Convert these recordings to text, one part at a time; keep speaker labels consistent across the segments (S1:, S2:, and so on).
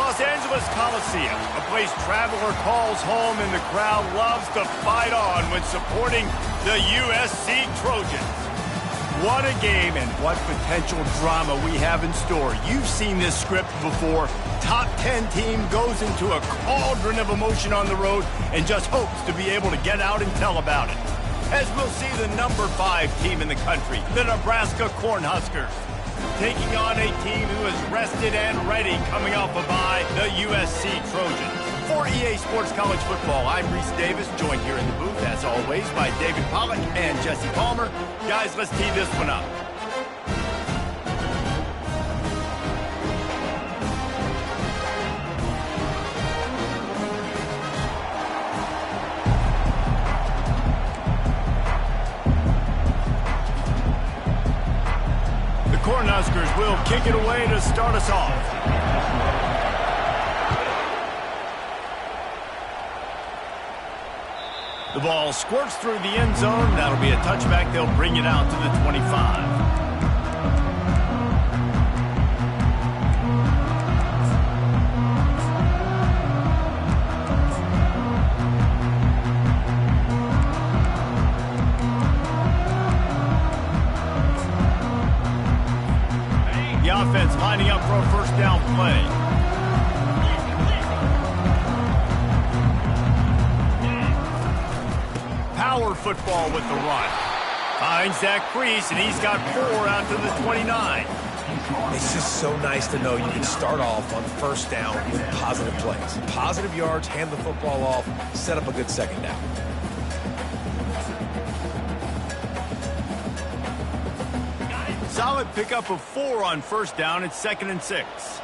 S1: Los Angeles Coliseum, a place traveler calls home and the crowd loves to fight on when supporting the USC Trojans. What a game and what potential drama we have in store. You've seen this script before. Top 10 team goes into a cauldron of emotion on the road and just hopes to be able to get out and tell about it. As we'll see the number 5 team in the country, the Nebraska Cornhuskers, taking on a team who is rested and ready coming off a bye, the USC Trojans. For EA Sports College Football, I'm Reese Davis, joined here in the booth, as always, by David Pollack and Jesse Palmer. Guys, let's tee this one up. The Cornhuskers will kick it away to start us off. The ball squirts through the end zone. That'll be a touchback. They'll bring it out to the 25. The offense lining up for a first down play. Power football with the run. Finds that crease, and he's got 4 out to the 29.
S2: It's just so nice to know you can start off on first down with positive plays. Positive yards, hand the football off, set up a good second down.
S1: Solid pickup of 4 on first down. It's 2nd and 6.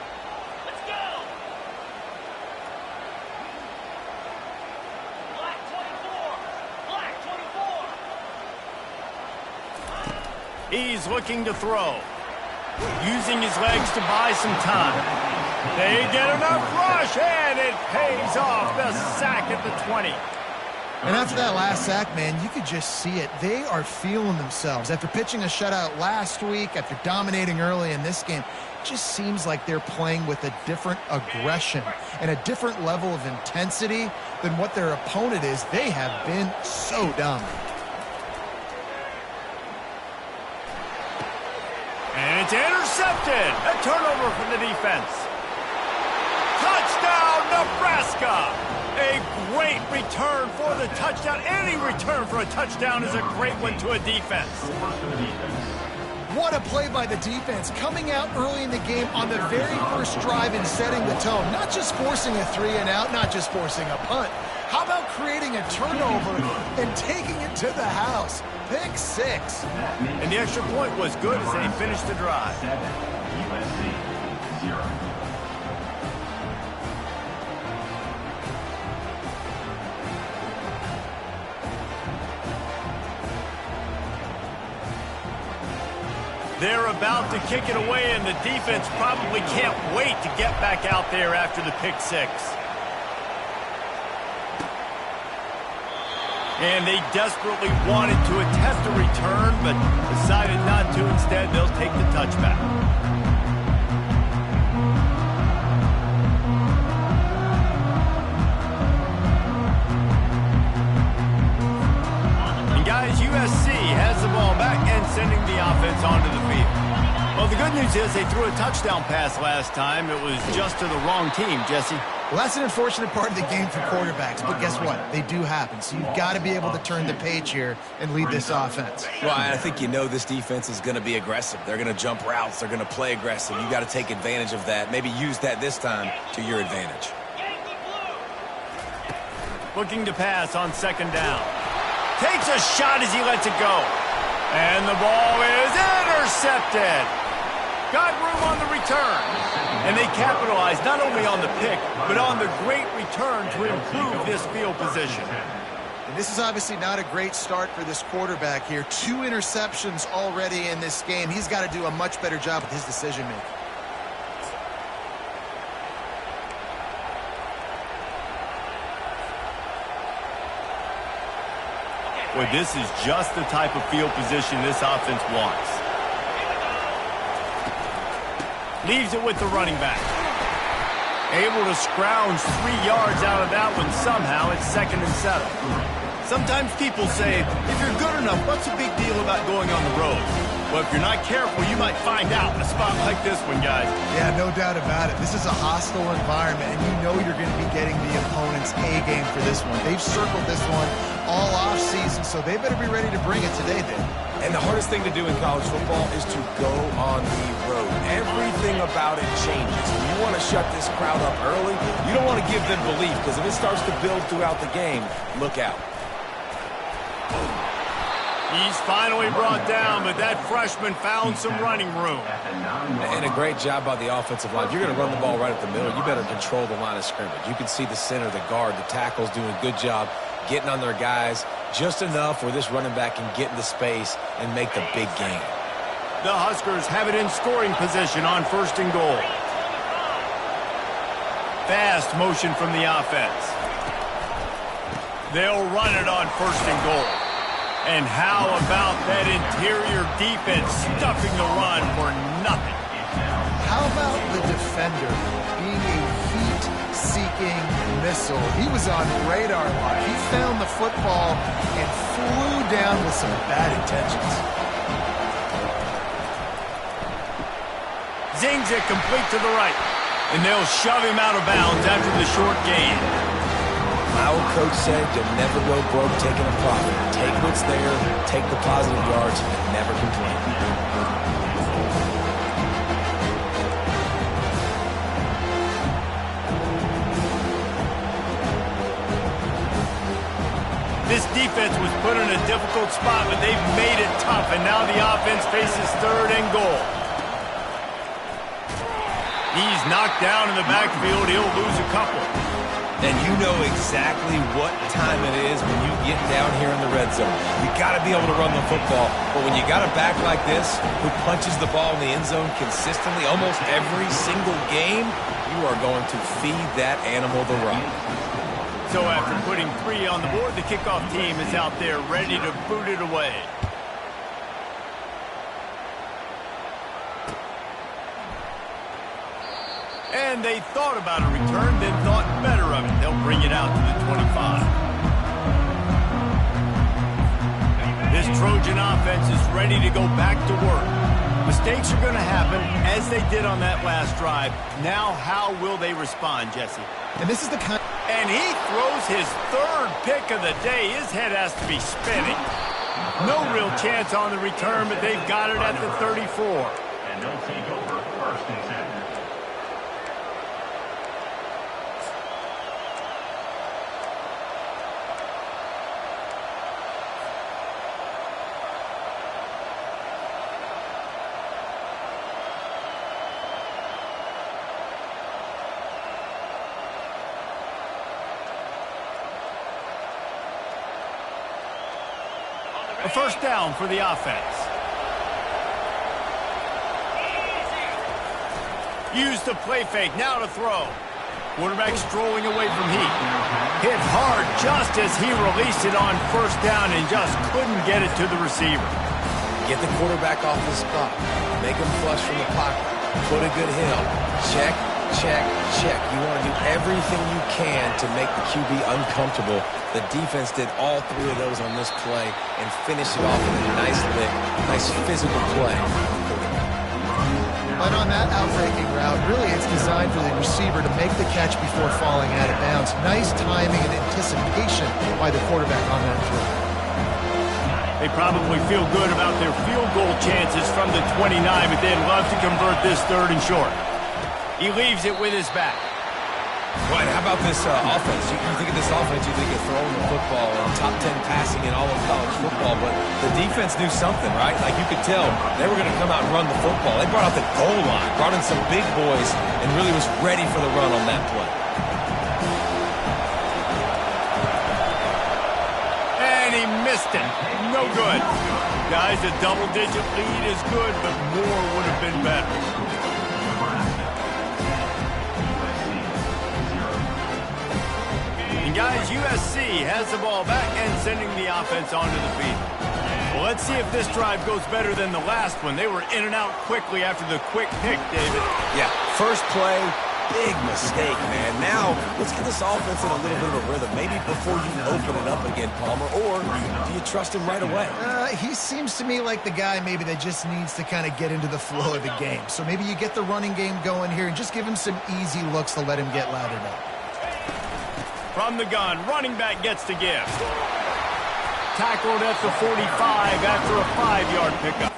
S1: He's looking to throw. Using his legs to buy some time. They get enough rush, and it pays off. The sack at the 20.
S3: And after that last sack, man, you could just see it. They are feeling themselves. After pitching a shutout last week, after dominating early in this game, it just seems like they're playing with a different aggression and a different level of intensity than what their opponent is. They have been so dominant.
S1: And it's intercepted. A turnover for the defense. Touchdown, Nebraska. A great return for the touchdown. Any return for a touchdown is a great one to a defense.
S3: What a play by the defense, coming out early in the game on the very first drive and setting the tone. Not just forcing a 3-and-out, not just forcing a punt. How about creating a turnover and taking it to the house? Pick 6.
S1: And the extra point was good as they finished the drive.
S4: USC 0.
S1: They're about to kick it away, and the defense probably can't wait to get back out there after the pick 6. And they desperately wanted to attempt a return, but decided not to. Instead, they'll take the touchback. And guys, USC has the ball back and sending the offense onto the field. Well, the good news is they threw a touchdown pass last time. It was just to the wrong team, Jesse.
S3: Well, that's an unfortunate part of the game for quarterbacks, but guess what? They do happen. So you've got to be able to turn the page here and lead this offense.
S2: Well, I think you know this defense is going to be aggressive. They're going to jump routes. They're going to play aggressive. You got to take advantage of that. Maybe use that this time to your advantage.
S1: Looking to pass on 2nd down. Takes a shot as he lets it go. And the ball is intercepted. Got room on the return. And they capitalized not only on the pick, but on the great return to improve this field position.
S3: And this is obviously not a great start for this quarterback here. 2 interceptions already in this game. He's got to do a much better job with his decision-making.
S1: Boy, this is just the type of field position this offense wants. Leaves it with the running back. Able to scrounge 3 yards out of that one somehow. It's 2nd and 7. Sometimes people say, if you're good enough, what's the big deal about going on the road? Well, if you're not careful, you might find out in a spot like this one, guys.
S3: Yeah, no doubt about it. This is a hostile environment, and you know you're going to be getting the opponent's A game for this one. They've circled this one all offseason, so they better be ready to bring it today, Dave.
S2: And the hardest thing to do in college football is to go on the road. Everything about it changes. When you want to shut this crowd up early, you don't want to give them belief, because if it starts to build throughout the game, look out.
S1: He's finally brought down, but that freshman found some running room.
S2: And a great job by the offensive line. If you're going to run the ball right at the middle, you better control the line of scrimmage. You can see the center, the guard, the tackles doing a good job getting on their guys just enough where this running back can get into space and make the big game.
S1: The Huskers have it in scoring position on 1st and goal. Fast motion from the offense. They'll run it on 1st and goal. And how about that interior defense stuffing the run for nothing?
S3: How about the defender being a heat-seeking missile? He was on radar line. He found the football and flew down with some bad intentions.
S1: Zings it complete to the right. And they'll shove him out of bounds after the short gain.
S2: My old coach said you'll never go broke taking a profit. Take what's there, take the positive yards, and never complain.
S1: This defense was put in a difficult spot, but they've made it tough, and now the offense faces 3rd and goal. He's knocked down in the backfield. He'll lose a couple.
S2: And you know exactly what time it is when you get down here in the red zone. You got to be able to run the football, but when you got a back like this who punches the ball in the end zone consistently almost every single game, you are going to feed that animal the rock.
S1: So after putting 3 on the board, the kickoff team is out there ready to boot it away. And they thought about a return, then thought better of it. They'll bring it out to the 25. This Trojan offense is ready to go back to work. Mistakes are going to happen, as they did on that last drive. Now, how will they respond, Jesse?
S3: And this is the kind...
S1: And he throws his 3rd pick of the day. His head has to be spinning. No real chance on the return, but they've got it at the 34.
S4: And they'll take over 1st and 7.
S1: A 1st down for the offense. Use the play fake, now to throw. Quarterback strolling away from heat. Hit hard just as he released it on 1st down and just couldn't get it to the receiver.
S2: Get the quarterback off the spot. Make him flush from the pocket. Put a good hill. Check, check, check. You want to do everything you can to make the QB uncomfortable. The defense did all 3 of those on this play and finished it off with a nice lick, nice physical play.
S3: But on that outbreaking route, really it's designed for the receiver to make the catch before falling out of bounds. Nice timing and anticipation by the quarterback on that throw.
S1: They probably feel good about their field goal chances from the 29, but they'd love to convert this 3rd and short. He leaves it with his back.
S2: Right, how about this offense? You think of this offense, you think of throwing the football and top 10 passing in all of college football, but the defense knew something, right? Like you could tell they were going to come out and run the football. They brought out the goal line, brought in some big boys, and really was ready for the run on that play.
S1: And he missed it. No good. Guys, a double-digit lead is good, but more would have been better. And guys, USC has the ball back and sending the offense onto the field. Well, let's see if this drive goes better than the last one. They were in and out quickly after the quick pick, David.
S2: Yeah, first play, Big mistake, man. Now, let's get this offense in a little bit of a rhythm. Maybe before you open it up again, Palmer, or do you trust him right away?
S3: He seems to me like the guy maybe that just needs to kind of get into the flow of the game. So maybe you get the running game going here and just give him some easy looks to let him get lathered up.
S1: From the gun, running back gets to give. Tackled at the 45 after a 5-yard pickup.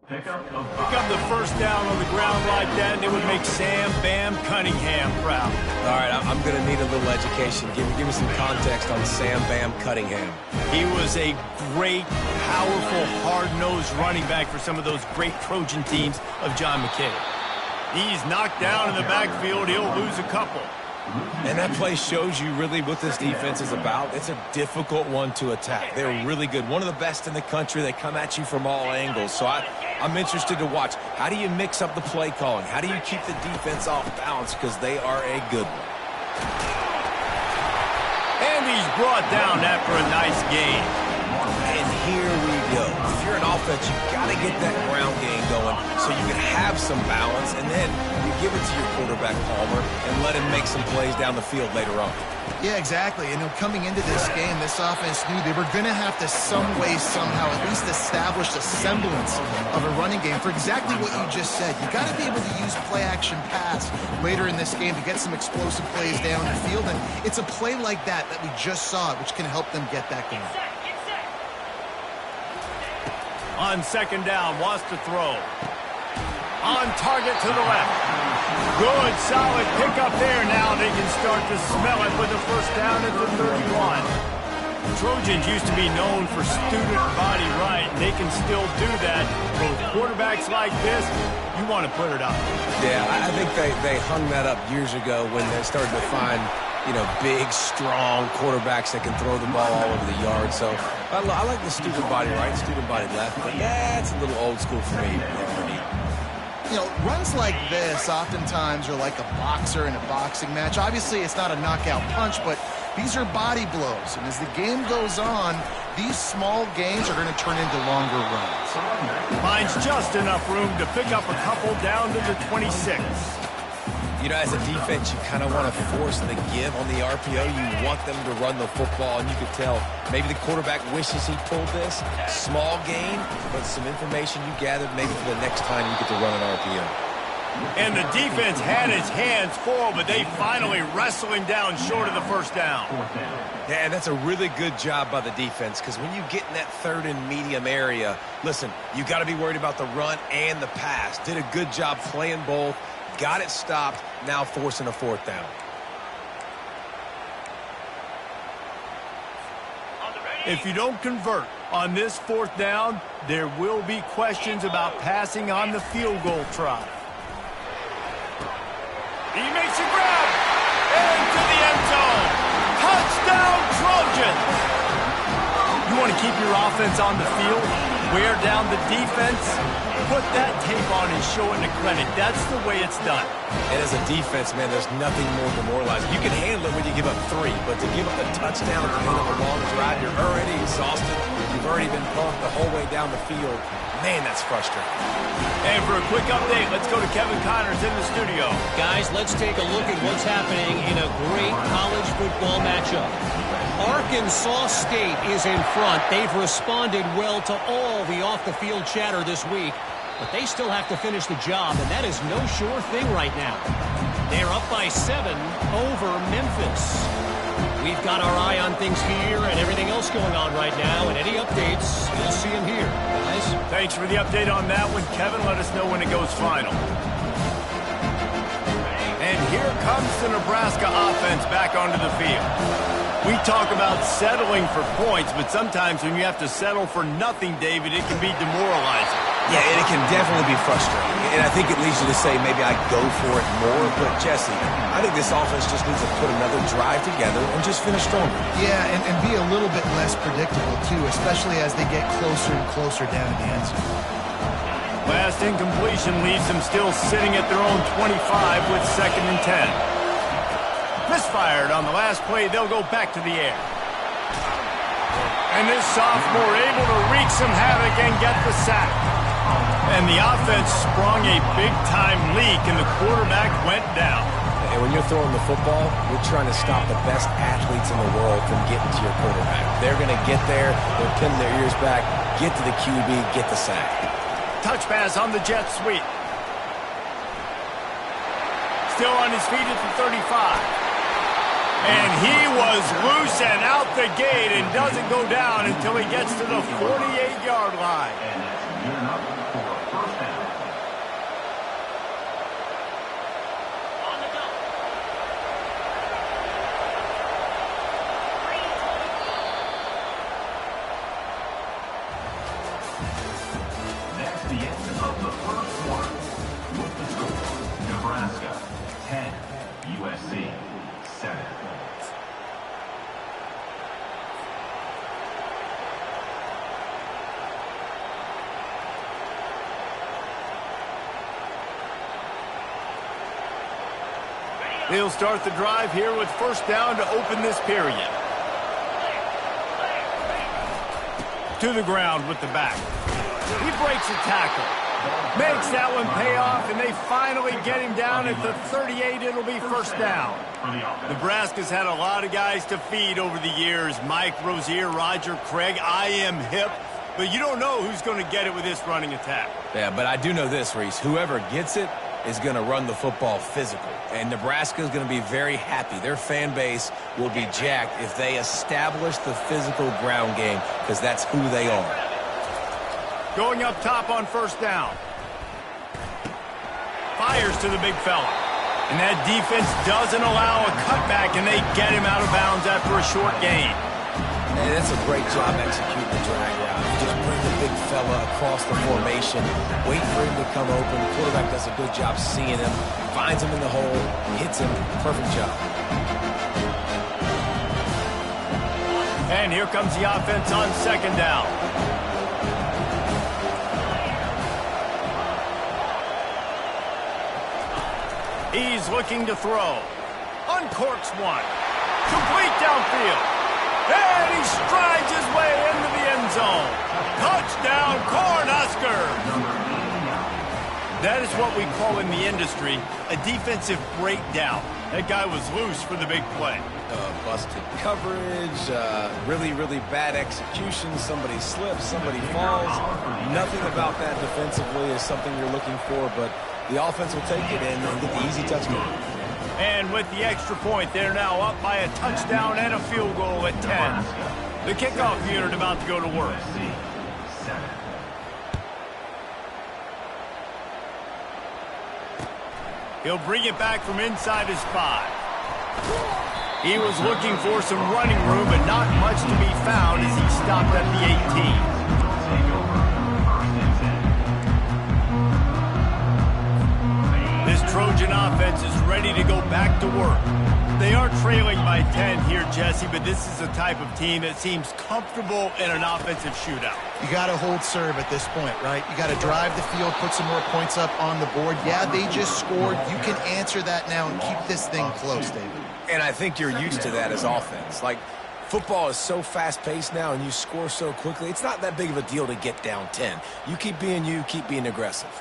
S4: Pick up
S1: The first down on the ground like that, and it would make Sam Bam Cunningham proud.
S2: All right, I'm going to need a little education. Give me some context on Sam Bam Cunningham.
S1: He was a great, powerful, hard-nosed running back for some of those great Trojan teams of John McKay. He's knocked down in the backfield. He'll lose a couple.
S2: And that play shows you really what this defense is about. It's a difficult one to attack. They're really good. One of the best in the country. They come at you from all angles. So I'm interested to watch. How do you mix up the play calling? How do you keep the defense off balance? Because they are a good one.
S1: And he's brought down after a nice gain.
S2: And here we go. If you're an offense, you got to get that ground game going so you can have some balance, and then you give it to your quarterback, Palmer, and let him make some plays down the field later on.
S3: Yeah, exactly. And coming into this game, this offense knew they were going to have to some way, somehow, at least establish a semblance of a running game for exactly what you just said. You got to be able to use play-action pass later in this game to get some explosive plays down the field. And it's a play like that we just saw, which can help them get that game.
S1: On second down, wants to throw. On target to the left. Good, solid pickup there. Now they can start to smell it with a first down at the 31. Trojans used to be known for student body right. They can still do that. But with quarterbacks like this, you want to put it up.
S2: Yeah, I think they hung that up years ago when they started to find, big, strong quarterbacks that can throw the ball all over the yard. So I like the student body right, student body left, but that's a little old school for me.
S3: Runs like this oftentimes are like a boxer in a boxing match. Obviously, it's not a knockout punch, but these are body blows. And as the game goes on, these small gains are going to turn into longer runs.
S1: Finds just enough room to pick up a couple down to the 26.
S2: As a defense, you kind of want to force the give on the RPO. You want them to run the football, and you could tell maybe the quarterback wishes he pulled this. Small gain, but some information you gathered maybe for the next time you get to run an RPO.
S1: And the defense had its hands full, but they finally wrestle him down short of the first down.
S2: Yeah, and that's a really good job by the defense, because when you get in that third and medium area, listen, you got to be worried about the run and the pass. Did a good job playing both. Got it stopped, now forcing a fourth down.
S1: If you don't convert on this fourth down, there will be questions about passing on the field goal try. He makes a grab into the end zone. Touchdown, Trojans! You want to keep your offense on the field, wear down the defense, put that tape on and show it the credit. That's the way it's done.
S2: And as a defense, man, there's nothing more demoralizing. You can handle it when you give up 3, but to give up the touchdown at the end of a long drive, you're already exhausted. You've already been pumped the whole way down the field. Man, that's frustrating.
S1: And for a quick update, let's go to Kevin Connors in the studio.
S5: Guys, let's take a look at what's happening in a great college football matchup. Arkansas State is in front. They've responded well to all the off-the-field chatter this week, but they still have to finish the job, and that is no sure thing right now. They're up by 7 over Memphis. We've got our eye on things here and everything else going on right now, and any updates, you'll see them here. Guys?
S1: Thanks for the update on that one, Kevin. Let us know when it goes final. And here comes the Nebraska offense back onto the field. We talk about settling for points, but sometimes when you have to settle for nothing, David, it can be demoralizing.
S2: Yeah, and it can definitely be frustrating. And I think it leads you to say maybe I go for it more. But, Jesse, I think this offense just needs to put another drive together and just finish stronger.
S3: Yeah, and be a little bit less predictable, too, especially as they get closer and closer down to the end zone.
S1: Last incompletion leaves them still sitting at their own 25 with 2nd and 10. Misfired on the last play. They'll go back to the air. And this sophomore able to wreak some havoc and get the sack. And the offense sprung a big-time leak, and the quarterback went down.
S2: And when you're throwing the football, you're trying to stop the best athletes in the world from getting to your quarterback. They're going to get there. They're pinning their ears back, get to the QB, get the sack.
S1: Touch pass on the jet sweep. Still on his feet at the 35. And he was loose and out the gate and doesn't go down until he gets to the 48-yard line.
S4: And that's good enough for a first down. That's the end of the first quarter. With the score, Nebraska 10, USC 7.
S1: They'll start the drive here with first down to open this period. To the ground with the back. He breaks a tackle. Makes that one pay off, and they finally get him down at the 38. It'll be first down. Nebraska's had a lot of guys to feed over the years. Mike Rozier, Roger Craig. I am hip. But you don't know who's going to get it with this running attack.
S2: Yeah, but I do know this, Reese. Whoever gets it is going to run the football physical. And Nebraska is going to be very happy. Their fan base will be jacked if they establish the physical ground game, because that's who they are.
S1: Going up top on first down. Fires to the big fella. And that defense doesn't allow a cutback, and they get him out of bounds after a short gain.
S2: And that's a great job executing the drag route. You just bring the big fella across the formation, wait for him to come open. The quarterback does a good job seeing him, finds him in the hole, hits him. Perfect job.
S1: And here comes the offense on second down. He's looking to throw. Uncorks one. Complete downfield. And he strides his way into the end zone. Touchdown, Cornhusker. That is what we call in the industry a defensive breakdown. That guy was loose for the big play.
S2: Busted coverage, really, really bad execution. Somebody slips, somebody falls. Nothing about that defensively is something you're looking for, but the offense will take it and get the easy touchdown.
S1: And with the extra point, they're now up by a touchdown and a field goal at 10. The kickoff unit about to go to work. He'll bring it back from inside his 5. He was looking for some running room, but not much to be found as he stopped at the 18. This Trojan offense is ready to go back to work. They are trailing by 10 here, Jesse, but this is the type of team that seems comfortable in an offensive shootout.
S3: You got to hold serve at this point, right? You got to drive the field, put some more points up on the board. Yeah, they just scored. You can answer that now and keep this thing close, David.
S2: And I think you're used to that as offense. Like, football is so fast-paced now and you score so quickly, it's not that big of a deal to get down 10. You, keep being aggressive.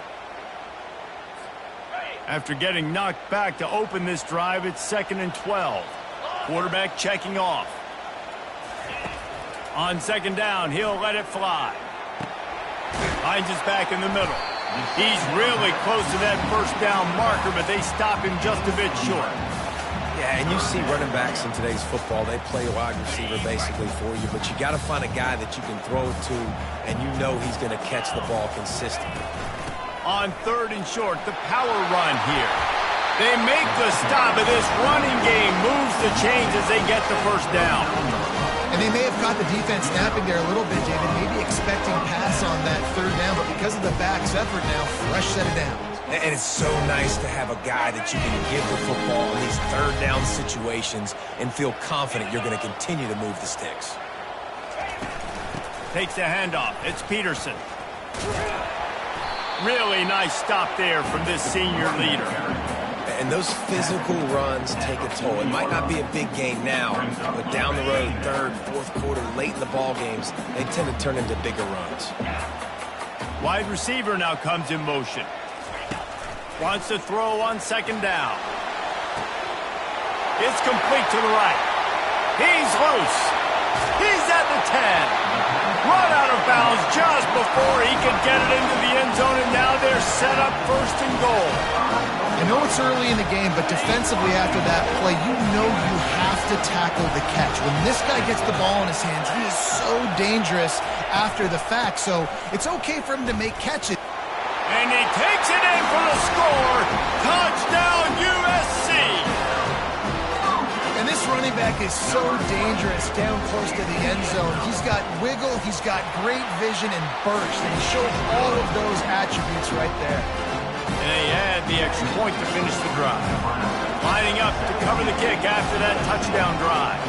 S1: After getting knocked back to open this drive, it's 2nd and 12. Quarterback checking off. On second down, he'll let it fly. Finds his back in the middle. He's really close to that first down marker, but they stop him just a bit short.
S2: Yeah, and you see running backs in today's football, they play wide receiver basically for you, but you got to find a guy that you can throw it to, and you know he's going to catch the ball consistently.
S1: On 3rd and short, the power run here. They make the stop, and this running game moves the chains as they get the first down.
S3: And they may have caught the defense snapping there a little bit, David, maybe expecting pass on that 3rd down, but because of the back's effort now, fresh set of downs.
S2: And it's so nice to have a guy that you can give the football in these 3rd down situations and feel confident you're going to continue to move the sticks.
S1: Takes the handoff. It's Peterson. Really nice stop there from this senior leader.
S2: And those physical runs take a toll. It might not be a big gain now, but down the road, 3rd, 4th quarter, late in the ball games, they tend to turn into bigger runs.
S1: Wide receiver now comes in motion. Wants to throw on 2nd down. It's complete to the right. He's loose. He's at the 10. Run out of bounds just before he could get it into the end zone, and now they're set up 1st and goal.
S3: I know it's early in the game, but defensively after that play, you know you have to tackle the catch. When this guy gets the ball in his hands, he is so dangerous after the fact, so it's okay for him to make catches.
S1: And he takes it in for the score. Touchdown, USC!
S3: And this running back is so dangerous down close to the end zone. He's got wiggle, he's got great vision and burst, and he showed all of those attributes right there.
S1: And they add the extra point to finish the drive. Lining up to cover the kick after that touchdown drive.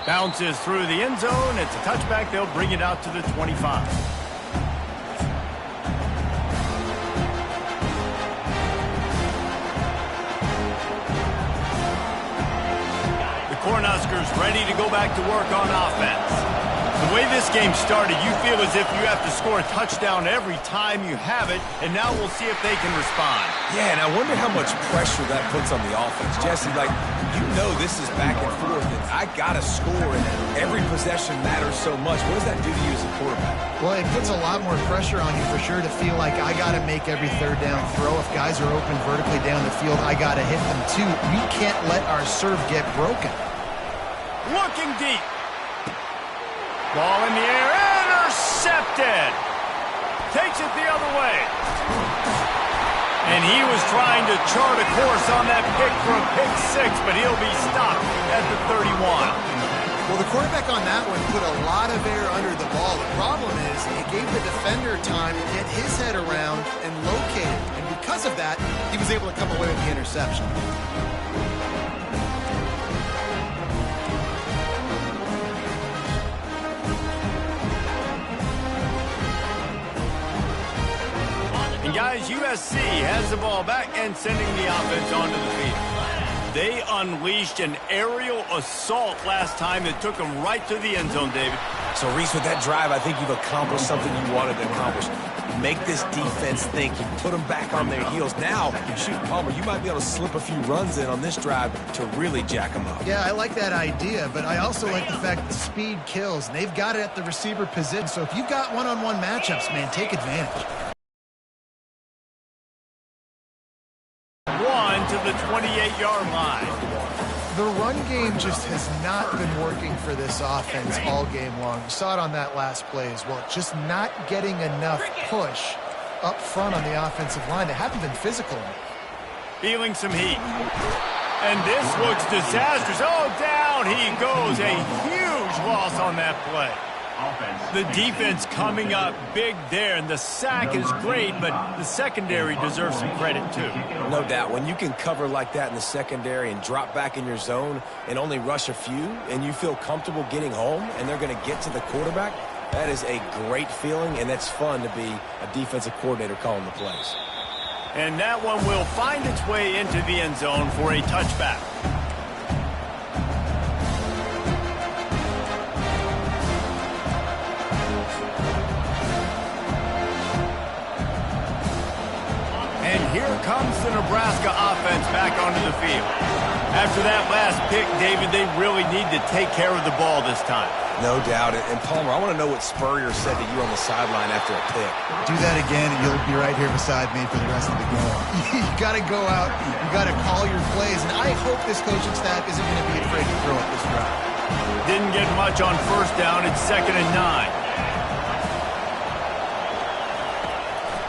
S1: Bounces through the end zone. It's a touchback. They'll bring it out to the 25. The Cornhuskers ready to go back to work on offense. The way this game started, you feel as if you have to score a touchdown every time you have it, and now we'll see if they can respond.
S2: Yeah, and I wonder how much pressure that puts on the offense. Jesse, like, you know this is back and forth, and I got to score, and every possession matters so much. What does that do to you as a quarterback?
S3: Well, it puts a lot more pressure on you for sure to feel like I got to make every 3rd down throw. If guys are open vertically down the field, I got to hit them too. We can't let our serve get broken.
S1: Looking deep. Ball in the air, intercepted. Takes it the other way. And he was trying to chart a course on that pick for a pick 6, but he'll be stopped at the 31.
S3: Well, the quarterback on that one put a lot of air under the ball. The problem is it gave the defender time to get his head around and locate it. And because of that, he was able to come away with the interception.
S1: And guys, USC has the ball back and sending the offense onto the field. They unleashed an aerial assault last time that took them right to the end zone, David.
S2: So, Reese, with that drive, I think you've accomplished something you wanted to accomplish. Make this defense think. You put them back on their heels. Now, shoot, Palmer, you might be able to slip a few runs in on this drive to really jack them up.
S3: Yeah, I like that idea, but I also like the fact that speed kills, and they've got it at the receiver position. So if you've got one-on-one matchups, man, take advantage.
S1: One to the 28-yard line.
S3: The run game just has not been working for this offense all game long. You saw it on that last play as well. Just not getting enough push up front on the offensive line. They haven't been physical enough.
S1: Feeling some heat. And this looks disastrous. Oh, down he goes. A huge loss on that play. The defense coming up big there, and the sack is great, but the secondary deserves some credit too.
S2: No doubt. When you can cover like that in the secondary and drop back in your zone and only rush a few, and you feel comfortable getting home, and they're going to get to the quarterback, that is a great feeling, and that's fun to be a defensive coordinator calling the plays.
S1: And that one will find its way into the end zone for a touchback. And here comes the Nebraska offense back onto the field. After that last pick, David, they really need to take care of the ball this time.
S2: No doubt. And Palmer, I want to know what Spurrier said to you on the sideline after a pick.
S3: Do that again, and you'll be right here beside me for the rest of the game. You got to go out. You got to call your plays. And I hope this coaching staff isn't going to be afraid to throw it this drive.
S1: Didn't get much on first down. It's 2nd and 9.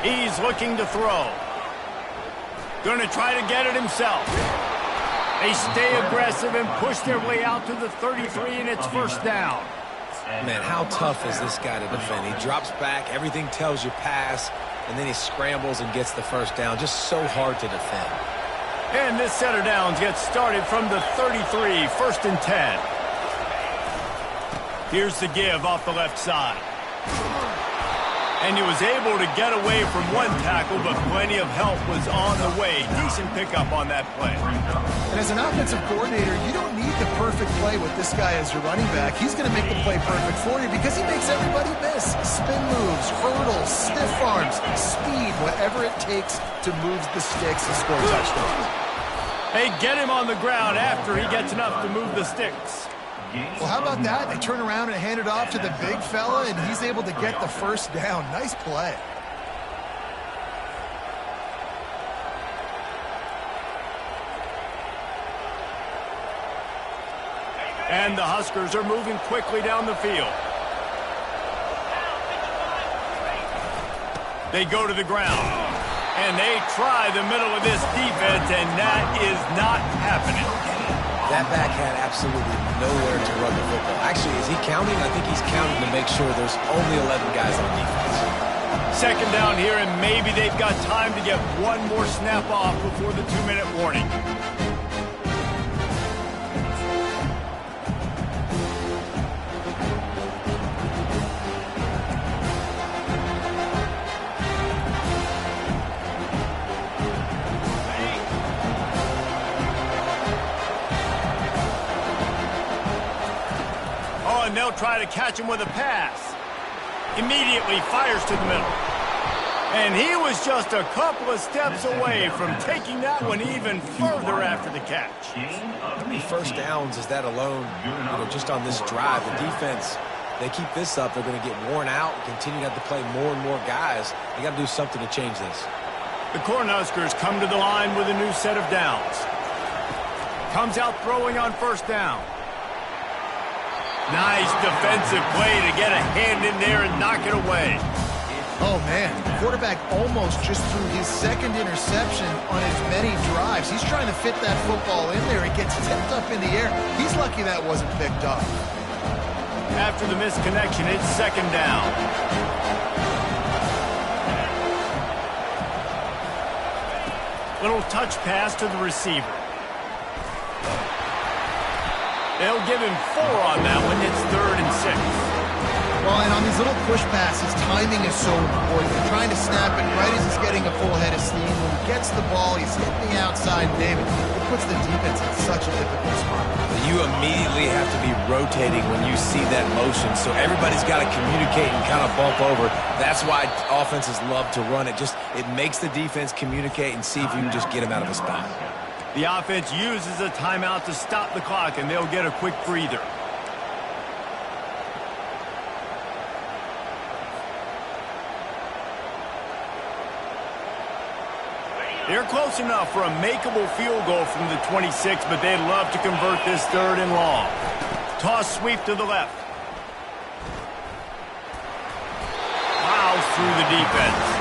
S1: He's looking to throw. Going to try to get it himself. They stay aggressive and push their way out to the 33, and it's first down.
S2: Man, how tough is this guy to defend? He drops back, everything tells you pass, and then he scrambles and gets the first down. Just so hard to defend.
S1: And this set of downs gets started from the 33, 1st and 10. Here's the give off the left side. And he was able to get away from one tackle, but plenty of help was on the way. Decent pickup on that play.
S3: And as an offensive coordinator, you don't need the perfect play with this guy as your running back. He's going to make the play perfect for you because he makes everybody miss. Spin moves, hurdles, stiff arms, speed, whatever it takes to move the sticks and score touchdowns.
S1: They get him on the ground after he gets enough to move the sticks.
S3: Well, how about that? They turn around and hand it off to the big fella, and he's able to get the first down. Nice play.
S1: And the Huskers are moving quickly down the field. They go to the ground, and they try the middle of this defense, and that is not happening.
S2: That back had absolutely nowhere to run the football. Actually, is he counting? I think he's counting to make sure there's only 11 guys on defense.
S1: 2nd down here, and maybe they've got time to get one more snap off before the 2-minute warning. And they'll try to catch him with a pass. Immediately fires to the middle. And he was just a couple of steps away from taking that one even further after the catch.
S2: How many first downs is that alone, just on this drive? The defense, they keep this up, they're going to get worn out, continue to have to play more and more guys. They got to do something to change this.
S1: The Cornhuskers come to the line with a new set of downs. Comes out throwing on first down. Nice defensive play to get a hand in there and knock it away.
S3: Oh, man. The quarterback almost just threw his 2nd interception on as many drives. He's trying to fit that football in there. It gets tipped up in the air. He's lucky that wasn't picked up.
S1: After the misconnection, it's 2nd down. Little touch pass to the receiver. They'll give him 4 on that one. It's 3rd and 6.
S3: Well, and on these little push passes, timing is so important. You're trying to snap it right as he's getting a full head of steam. When he gets the ball, he's hitting the outside, David. It puts the defense in such a difficult spot.
S2: You immediately have to be rotating when you see that motion, so everybody's got to communicate and kind of bump over. That's why offenses love to run it. It makes the defense communicate and see if you can just get him out of a spot.
S1: The offense uses a timeout to stop the clock, and they'll get a quick breather. They're close enough for a makeable field goal from the 26, but they'd love to convert this 3rd and long. Toss sweep to the left. Plows through the defense.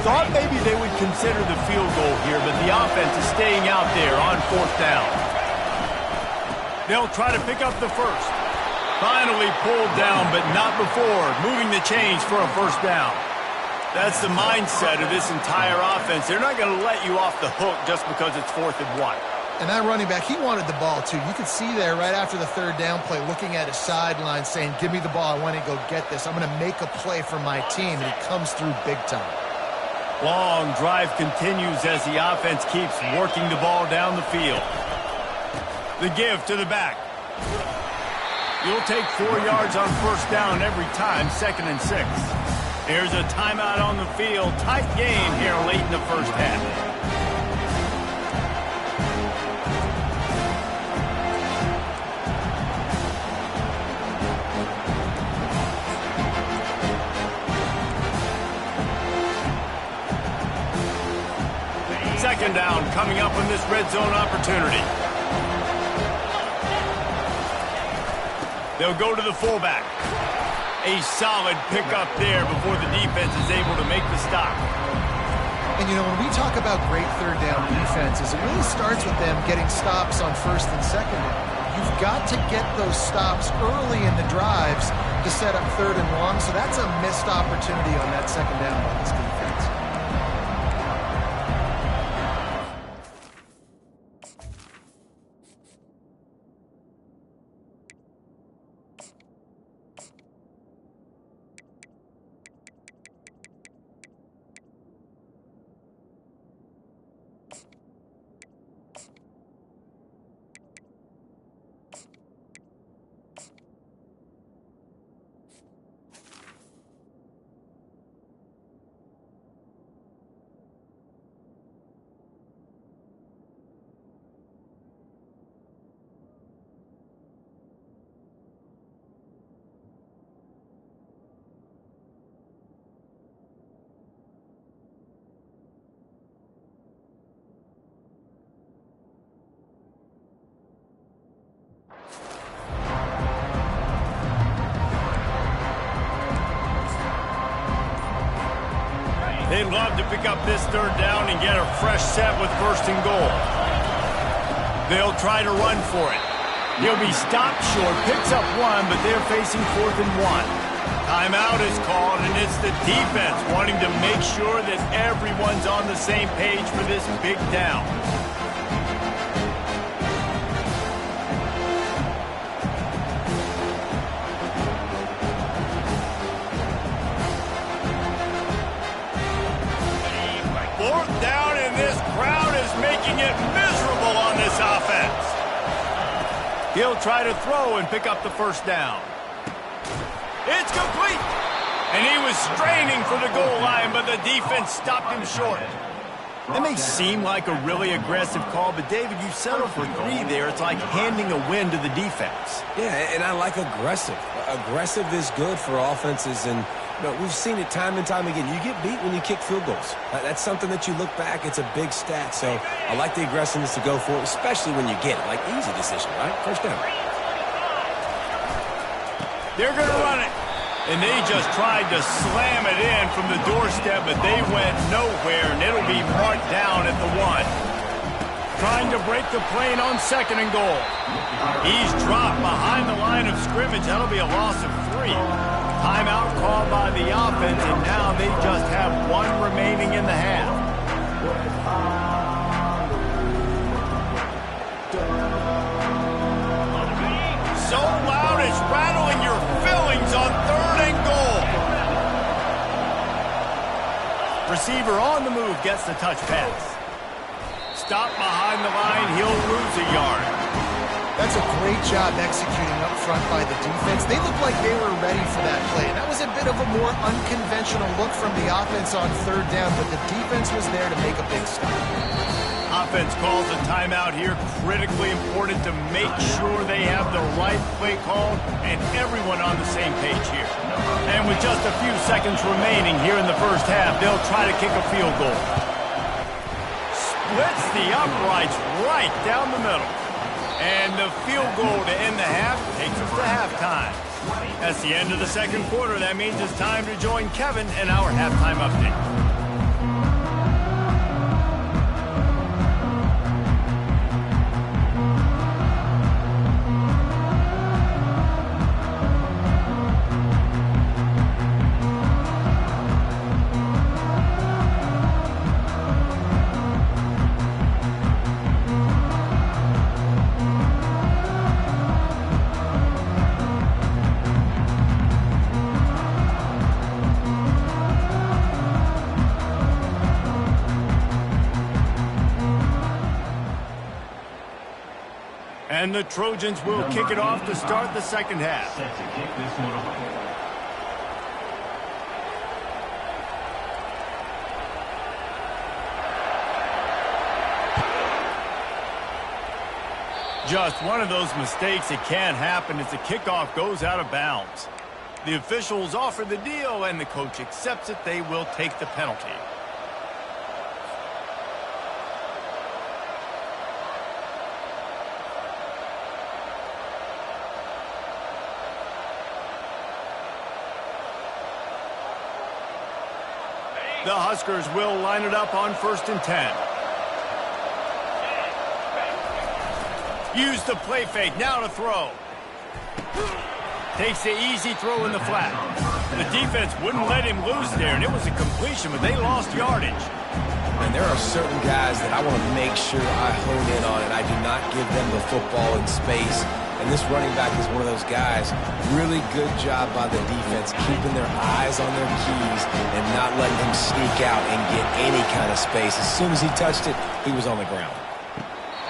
S1: Thought maybe they would consider the field goal here, but the offense is staying out there on 4th down. They'll try to pick up the first. Finally pulled down, but not before moving the chains for a first down. That's the mindset of this entire offense. They're not going to let you off the hook just because it's 4th and 1.
S3: And that running back, he wanted the ball, too. You could see there right after the 3rd down play, looking at his sideline, saying, give me the ball. I want to go get this. I'm going to make a play for my team, and he comes through big time.
S1: Long drive continues as the offense keeps working the ball down the field. The give to the back. You'll take 4 yards on first down every time, 2nd and 6. Here's a timeout on the field. Tight game here late in the first half. Second down coming up on this red zone opportunity. They'll go to the fullback. A solid pickup there before the defense is able to make the stop.
S3: And, you know, when we talk about great third down defenses, it really starts with them getting stops on first and second down. You've got to get those stops early in the drives to set up third and long, so that's a missed opportunity on that second down by this defense.
S1: They'd love to pick up this third down and get a fresh set with first and goal. They'll try to run for it. He'll be stopped short, picks up one, but they're facing 4th and 1. Timeout is called, and it's the defense wanting to make sure that everyone's on the same page for this big down. Fourth down, and this crowd is making it miserable on this offense. He'll try to throw and pick up the first down. It's complete. And he was straining for the goal line, but the defense stopped him short. That may seem like a really aggressive call, but David, you settle for 3 there. It's like handing a win to the defense.
S2: Yeah, and I like aggressive. Aggressive is good for offenses, and we've seen it time and time again. You get beat when you kick field goals. That's something that you look back, it's a big stat. So I like the aggressiveness to go for it, especially when you get it. Like, easy decision, right? First down.
S1: They're going to run it. And they just tried to slam it in from the doorstep, but they went nowhere, and it'll be marked down at the 1. Trying to break the plane on 2nd and goal. He's dropped behind the line of scrimmage. That'll be a loss of 3. Timeout called by the offense, and now they just have 1 remaining in the half. So loud it's rattling your fillings on 3rd and goal. Receiver on the move gets the touch pass. Stop behind the line, he'll lose a yard.
S3: That's a great job executing up front by the defense. They looked like they were ready for that play. That was a bit of a more unconventional look from the offense on 3rd down, but the defense was there to make a big stop.
S1: Offense calls a timeout here. Critically important to make sure they have the right play called and everyone on the same page here. And with just a few seconds remaining here in the first half, they'll try to kick a field goal. Splits the uprights right down the middle. And the field goal to end the half takes us to halftime. That's the end of the 2nd quarter. That means it's time to join Kevin in our halftime update. And the Trojans will kick it off to start the second half.
S4: Set to kick this one away.
S1: Just one of those mistakes that can't happen as the kickoff goes out of bounds. The officials offer the deal, and the coach accepts it. They will take the penalty. The Huskers will line it up on 1st and 10. Use the play fake, now to throw. Takes the easy throw in the flat. The defense wouldn't let him loose there, and it was a completion, but they lost yardage.
S2: And there are certain guys that I want to make sure I hone in on, and I do not give them the football in space. And this running back is one of those guys. Really good job by the defense, keeping their eyes on their keys and not letting him sneak out and get any kind of space. As soon as he touched it, he was on the ground.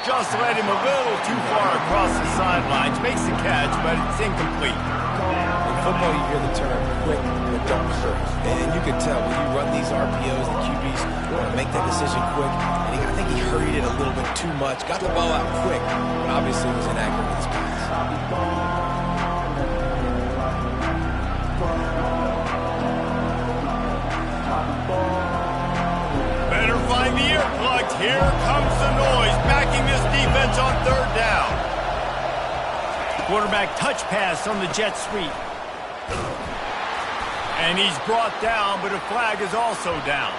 S1: Just led him a little too far across the sidelines. Makes the catch, but it's incomplete.
S2: In football, you hear the term quick, but don't hurt. And you can tell when you run these RPOs, the QBs want to make that decision quick. And I think he hurried it a little bit too much. Got the ball out quick, but obviously was inaccurate with his pass.
S1: Better find the earplugs. Here comes the noise, backing this defense on 3rd down. Quarterback touch pass on the jet sweep. And he's brought down, but a flag is also down.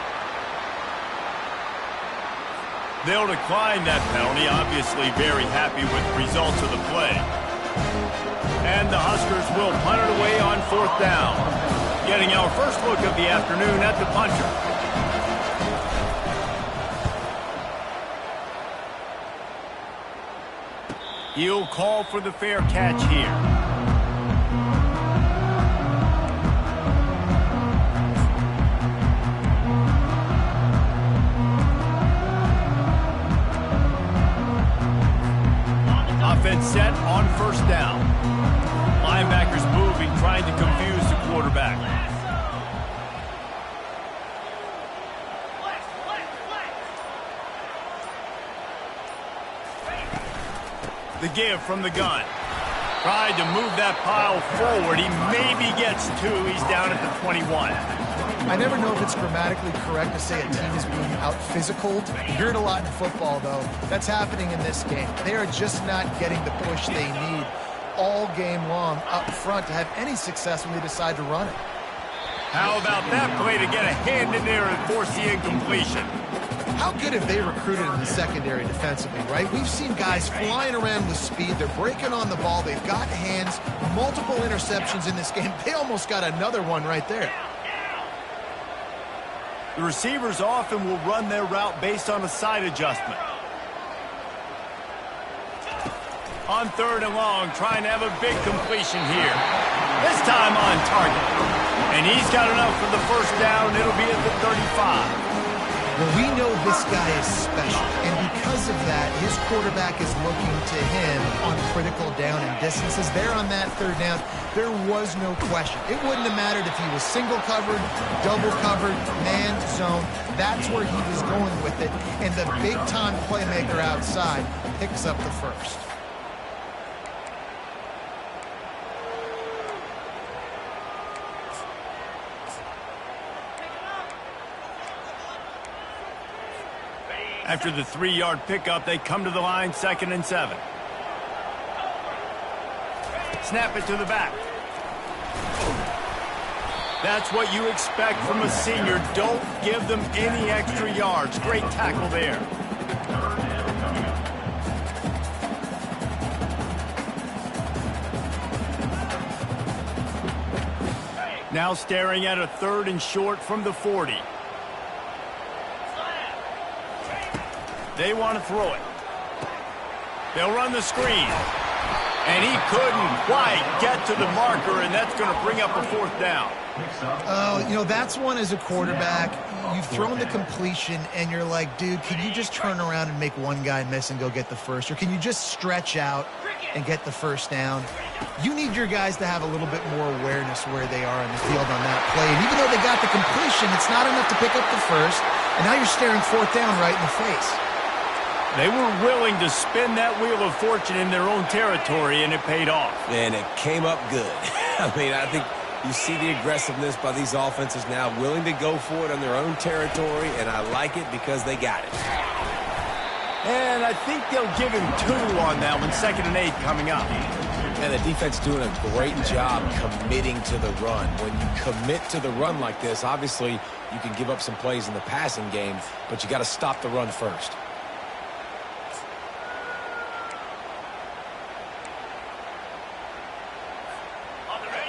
S1: They'll decline that penalty, obviously very happy with the results of the play. And the Huskers will punt it away on 4th down. Getting our first look of the afternoon at the punter. He'll call for the fair catch here. Offense set on 1st down. Linebackers moving, trying to confuse the quarterback. The give from the gun. Tried to move that pile forward. He maybe gets 2. He's down at the 21.
S3: I never know if it's grammatically correct to say a team is being out-physicaled. You hear it a lot in football, though. That's happening in this game. They are just not getting the push they need all game long up front to have any success when they decide to run it.
S1: How about that play to get a hand in there and force the incompletion?
S3: How good have they recruited in the secondary defensively, right? We've seen guys flying around with speed. They're breaking on the ball. They've got hands, multiple interceptions in this game. They almost got another one right there.
S1: The receivers often will run their route based on a side adjustment. On 3rd and long, trying to have a big completion here. This time on target. And he's got enough for the 1st down. It'll be at the 35.
S3: Well, we know this guy is special, and because of that, his quarterback is looking to him on critical down and distances. There on that 3rd down, there was no question. It wouldn't have mattered if he was single covered, double covered, man, zone. That's where he was going with it, and the big-time playmaker outside picks up the 1st.
S1: After the 3-yard pickup, they come to the line, 2nd and 7. Snap it to the back. That's what you expect from a senior. Don't give them any extra yards. Great tackle there. Now staring at a 3rd and short from the 40. They want to throw it. They'll run the screen. And he couldn't quite get to the marker, and that's going to bring up a 4th down.
S3: Oh, you know, that's one as a quarterback. You've thrown the completion, and you're like, dude, can you just turn around and make one guy miss and go get the first? Or can you just stretch out and get the 1st down? You need your guys to have a little bit more awareness where they are in the field on that play. And even though they got the completion, it's not enough to pick up the 1st. And now you're staring 4th down right in the face.
S1: They were willing to spin that wheel of fortune in their own territory, and it paid off.
S2: And it came up good. I mean, I think you see the aggressiveness by these offenses now, willing to go for it on their own territory, and I like it because they got it.
S1: And I think they'll give him 2 on that one, 2nd and 8 coming up.
S2: And the defense doing a great job committing to the run. When you commit to the run like this, obviously you can give up some plays in the passing game, but you got to stop the run first.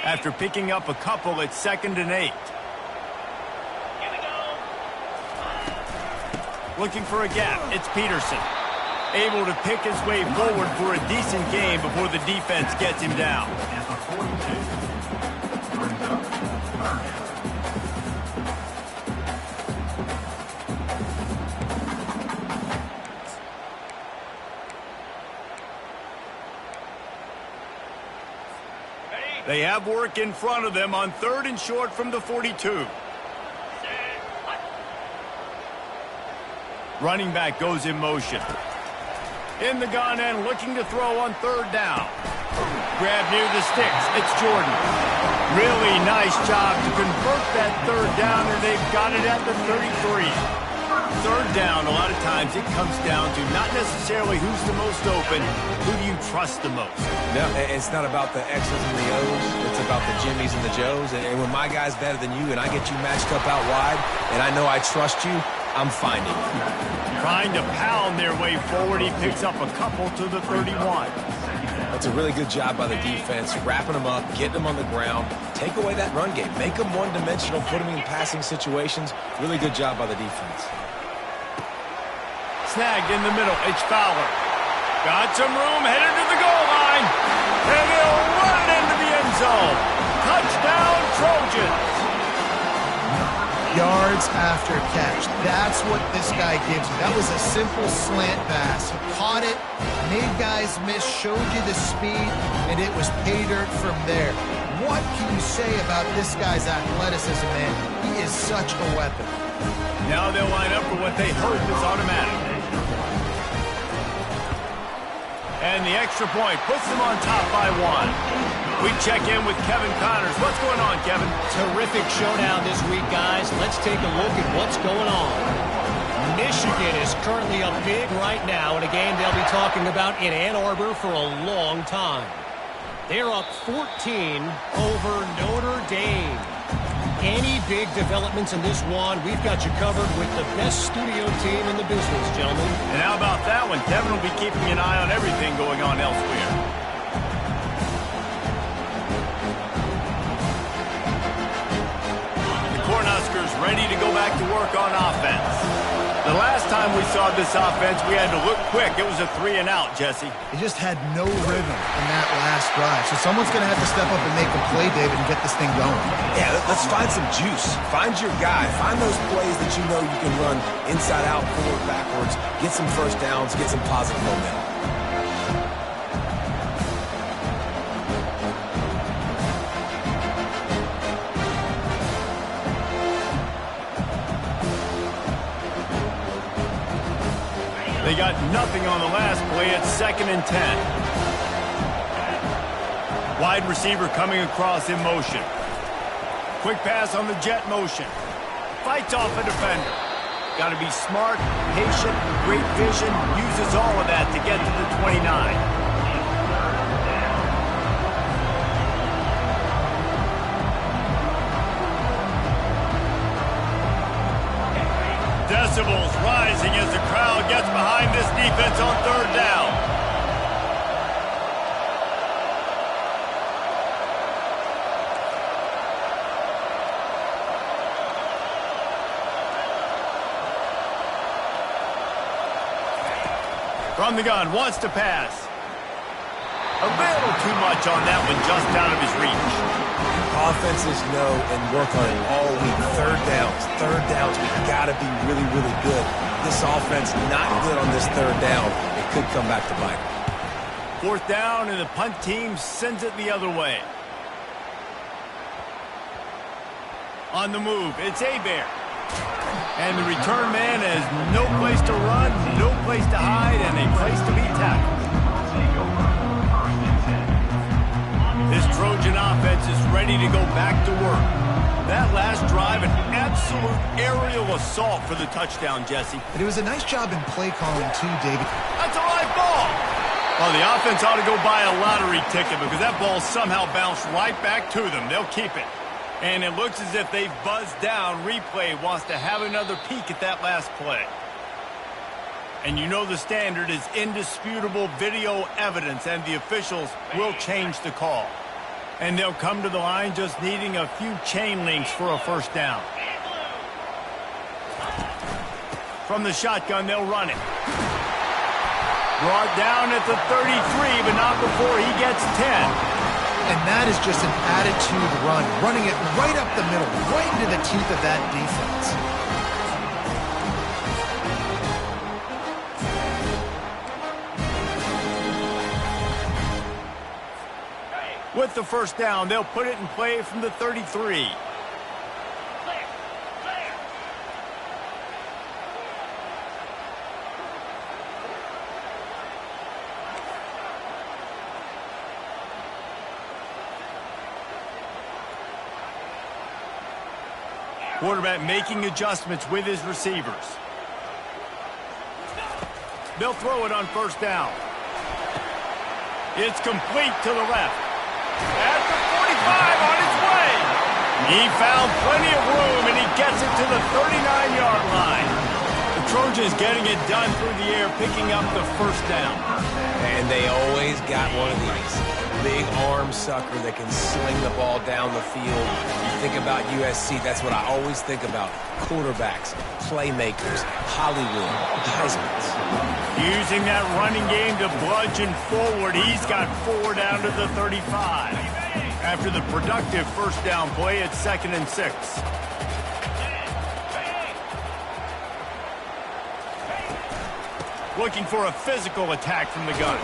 S1: After picking up a couple, it's 2nd and 8. Looking for a gap. It's Peterson. Able to pick his way forward for a decent game before the defense gets him down. They have work in front of them on 3rd and short from the 42. Running back goes in motion. In the gun and looking to throw on 3rd down. Grab near the sticks. It's Jordan. Really nice job to convert that 3rd down, and they've got it at the 33. 3rd down, a lot of times it comes down to not necessarily who's the most open, who do you trust the most?
S2: No, it's not about the X's and the O's. It's about the Jimmies and the Joes. And when my guy's better than you and I get you matched up out wide and I know I trust you, I'm finding you.
S1: Trying to pound their way forward, he picks up a couple to the 31.
S2: That's a really good job by the defense, wrapping them up, getting them on the ground, take away that run game, make them one-dimensional, put them in passing situations. Really good job by the defense.
S1: Snagged in the middle, it's Fowler. Got some room, headed to the goal line, and he'll run it into the end zone. Touchdown, Trojans.
S3: Yards after catch. That's what this guy gives you. That was a simple slant pass. He caught it, made guys miss, showed you the speed, and it was pay dirt from there. What can you say about this guy's athleticism, man? He is such a weapon.
S1: Now they'll line up for what they hope is automatic. And the extra point puts them on top by 1. We check in with Kevin Connors. What's going on, Kevin?
S5: Terrific showdown this week, guys. Let's take a look at what's going on. Michigan is currently up big right now in a game they'll be talking about in Ann Arbor for a long time. They're up 14 over Notre Dame. Any big developments in this one, we've got you covered with the best studio team in the business, gentlemen.
S1: And how about that one? Kevin will be keeping an eye on everything going on elsewhere. The Cornhuskers ready to go back to work on offense. The last time we saw this offense, we had to look quick. It was a 3-and-out, Jesse.
S3: They just had no rhythm in that last drive. So someone's going to have to step up and make a play, David, and get this thing going.
S2: Yeah, let's find some juice. Find your guy. Find those plays that you know you can run inside out, forward, backwards. Get some first downs. Get some positive momentum.
S1: They got nothing on the last play. It's 2nd and 10. Wide receiver coming across in motion. Quick pass on the jet motion. Fights off a defender. Got to be smart, patient, great vision. Uses all of that to get to the 29. Decibels rising as the crowd gets behind this defense on 3rd down. From the gun, wants to pass. A little too much on that one, just out of his reach.
S2: Offenses know and work on it all week. Third downs, we got to be really, really good. This offense not good on this third down. It could come back to bite.
S1: Fourth down, and the punt team sends it the other way. On the move, it's Hebert. And the return man has no place to run, no place to hide, and a place to be tackled. This Trojan offense is ready to go back to work. That last drive, an absolute aerial assault for the touchdown, Jesse.
S3: But it was a nice job in play calling too, David.
S1: That's a live ball. Oh, the offense ought to go buy a lottery ticket because that ball somehow bounced right back to them. They'll keep it. And it looks as if they've buzzed down. Replay wants to have another peek at that last play. And you know the standard is indisputable video evidence, and the officials will change the call. And they'll come to the line just needing a few chain links for a first down. From the shotgun, they'll run it. Brought down at the 33, but not before he gets 10.
S3: And that is just an attitude run, running it right up the middle, right into the teeth of that defense.
S1: With the first down, they'll put it in play from the 33. Quarterback making adjustments with his receivers. They'll throw it on first down. It's complete to the left. At the 45 on its way. He found plenty of room, and he gets it to the 39-yard line. The Trojans getting it done through the air, picking up the first down.
S2: And they always got one of these. Big arm sucker that can sling the ball down the field. You think about USC, that's what I always think about. Quarterbacks, playmakers, Hollywood, Heismans.
S1: Using that running game to bludgeon forward. He's got 4 down to the 35. After the productive first down play, it's 2nd and 6. Looking for a physical attack from the gun.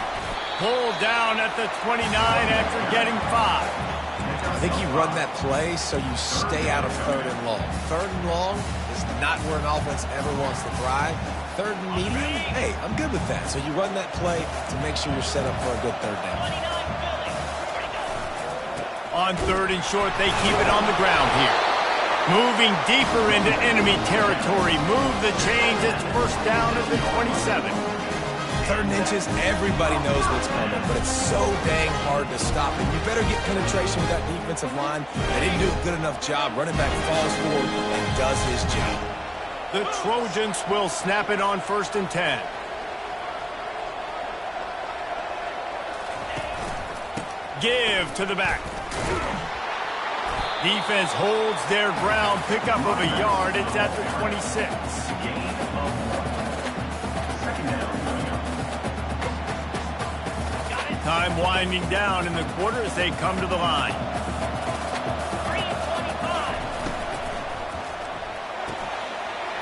S1: Pulled down at the 29 after getting 5.
S2: I think you run that play so you stay out of 3rd and long. 3rd and long is not where an offense ever wants to thrive. 3rd and medium, hey, I'm good with that. So you run that play to make sure you're set up for a good 3rd down.
S1: On 3rd and short, they keep it on the ground here. Moving deeper into enemy territory. Move the chains. It's first down at the 27.
S2: 3rd and inches, everybody knows what's coming, but it's so dang hard to stop. And you better get penetration with that defensive line. They didn't do a good enough job. Running back falls forward and does his job.
S1: The Trojans will snap it on 1st and 10. Give to the back. Defense holds their ground. Pickup of a yard. It's at the 26. Time winding down in the quarter as they come to the line.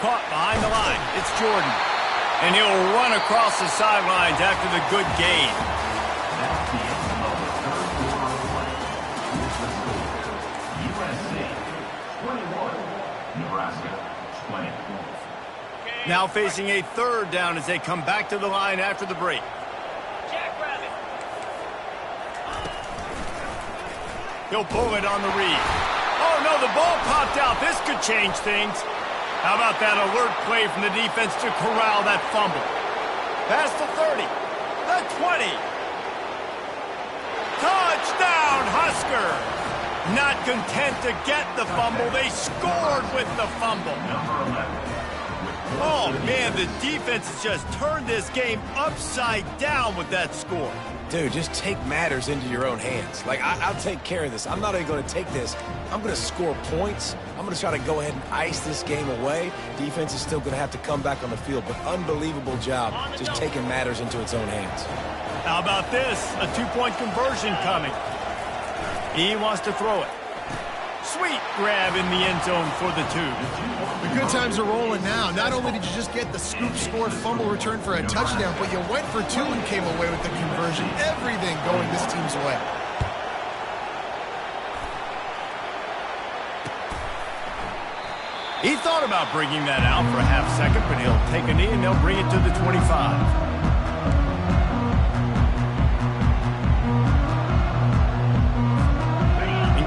S1: Caught behind the line. It's Jordan. And he'll run across the sidelines after the good gain.
S4: That's the end of the third quarter of play. Here's the score. USC 21, Nebraska 20.
S1: Now facing a 3rd down as they come back to the line after the break. He'll pull it on the read. Oh, no, the ball popped out. This could change things. How about that alert play from the defense to corral that fumble? Past the 30, the 20. Touchdown, Husker. Not content to get the fumble, they scored with the fumble.
S4: Number 11 with
S1: Oh, man, the defense has just turned this game upside down with that score.
S2: Dude, just take matters into your own hands. Like, I'll take care of this. I'm not even going to take this. I'm going to score points. I'm going to try to go ahead and ice this game away. Defense is still going to have to come back on the field, but unbelievable job just taking matters into its own hands.
S1: How about this? A two-point conversion coming. He wants to throw it. Sweet grab in the end zone for the two.
S3: The good times are rolling now. Not only did you just get the scoop score fumble return for a touchdown, but you went for two and came away with the conversion. Everything going this team's way.
S1: He thought about bringing that out for a half second, but he'll take a knee and they'll bring it to the 25.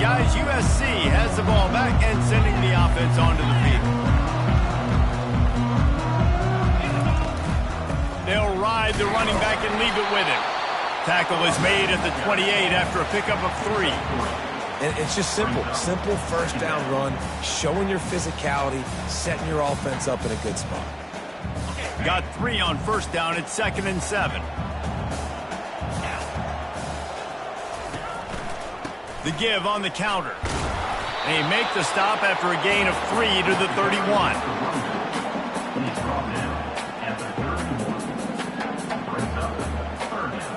S1: Guys, USC has the ball back and sending the offense onto the field. They'll ride the running back and leave it with him. Tackle is made at the 28 after a pickup of 3.
S2: And it's just simple. Simple first down run, showing your physicality, setting your offense up in a good spot.
S1: Got 3 on first down at 2nd and 7. The give on the counter. They make the stop after a gain of 3 to the 31.
S4: He's brought down at the 31. Brings up third down.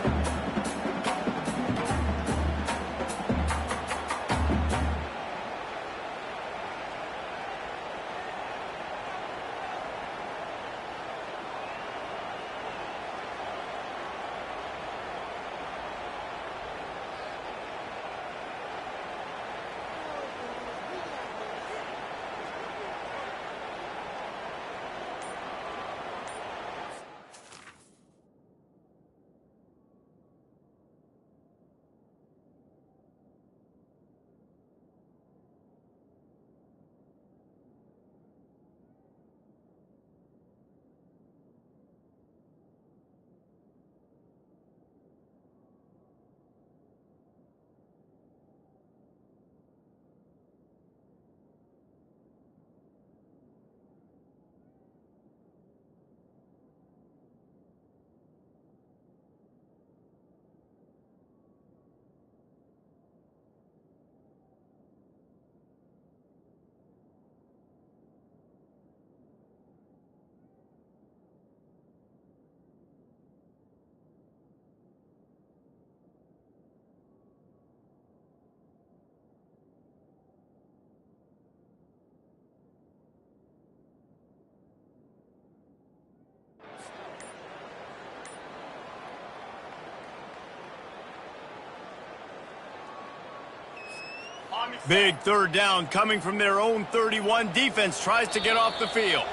S1: Big third down coming from their own 31. Defense tries to get off the field.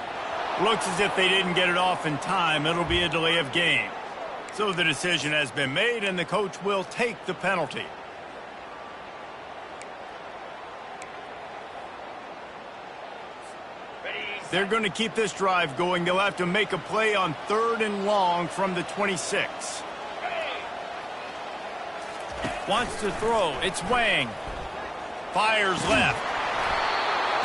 S1: Looks as if they didn't get it off in time. It'll be a delay of game. So the decision has been made, and the coach will take the penalty. They're going to keep this drive going. They'll have to make a play on 3rd and long from the 26. Wants to throw. It's Wang. Fires left.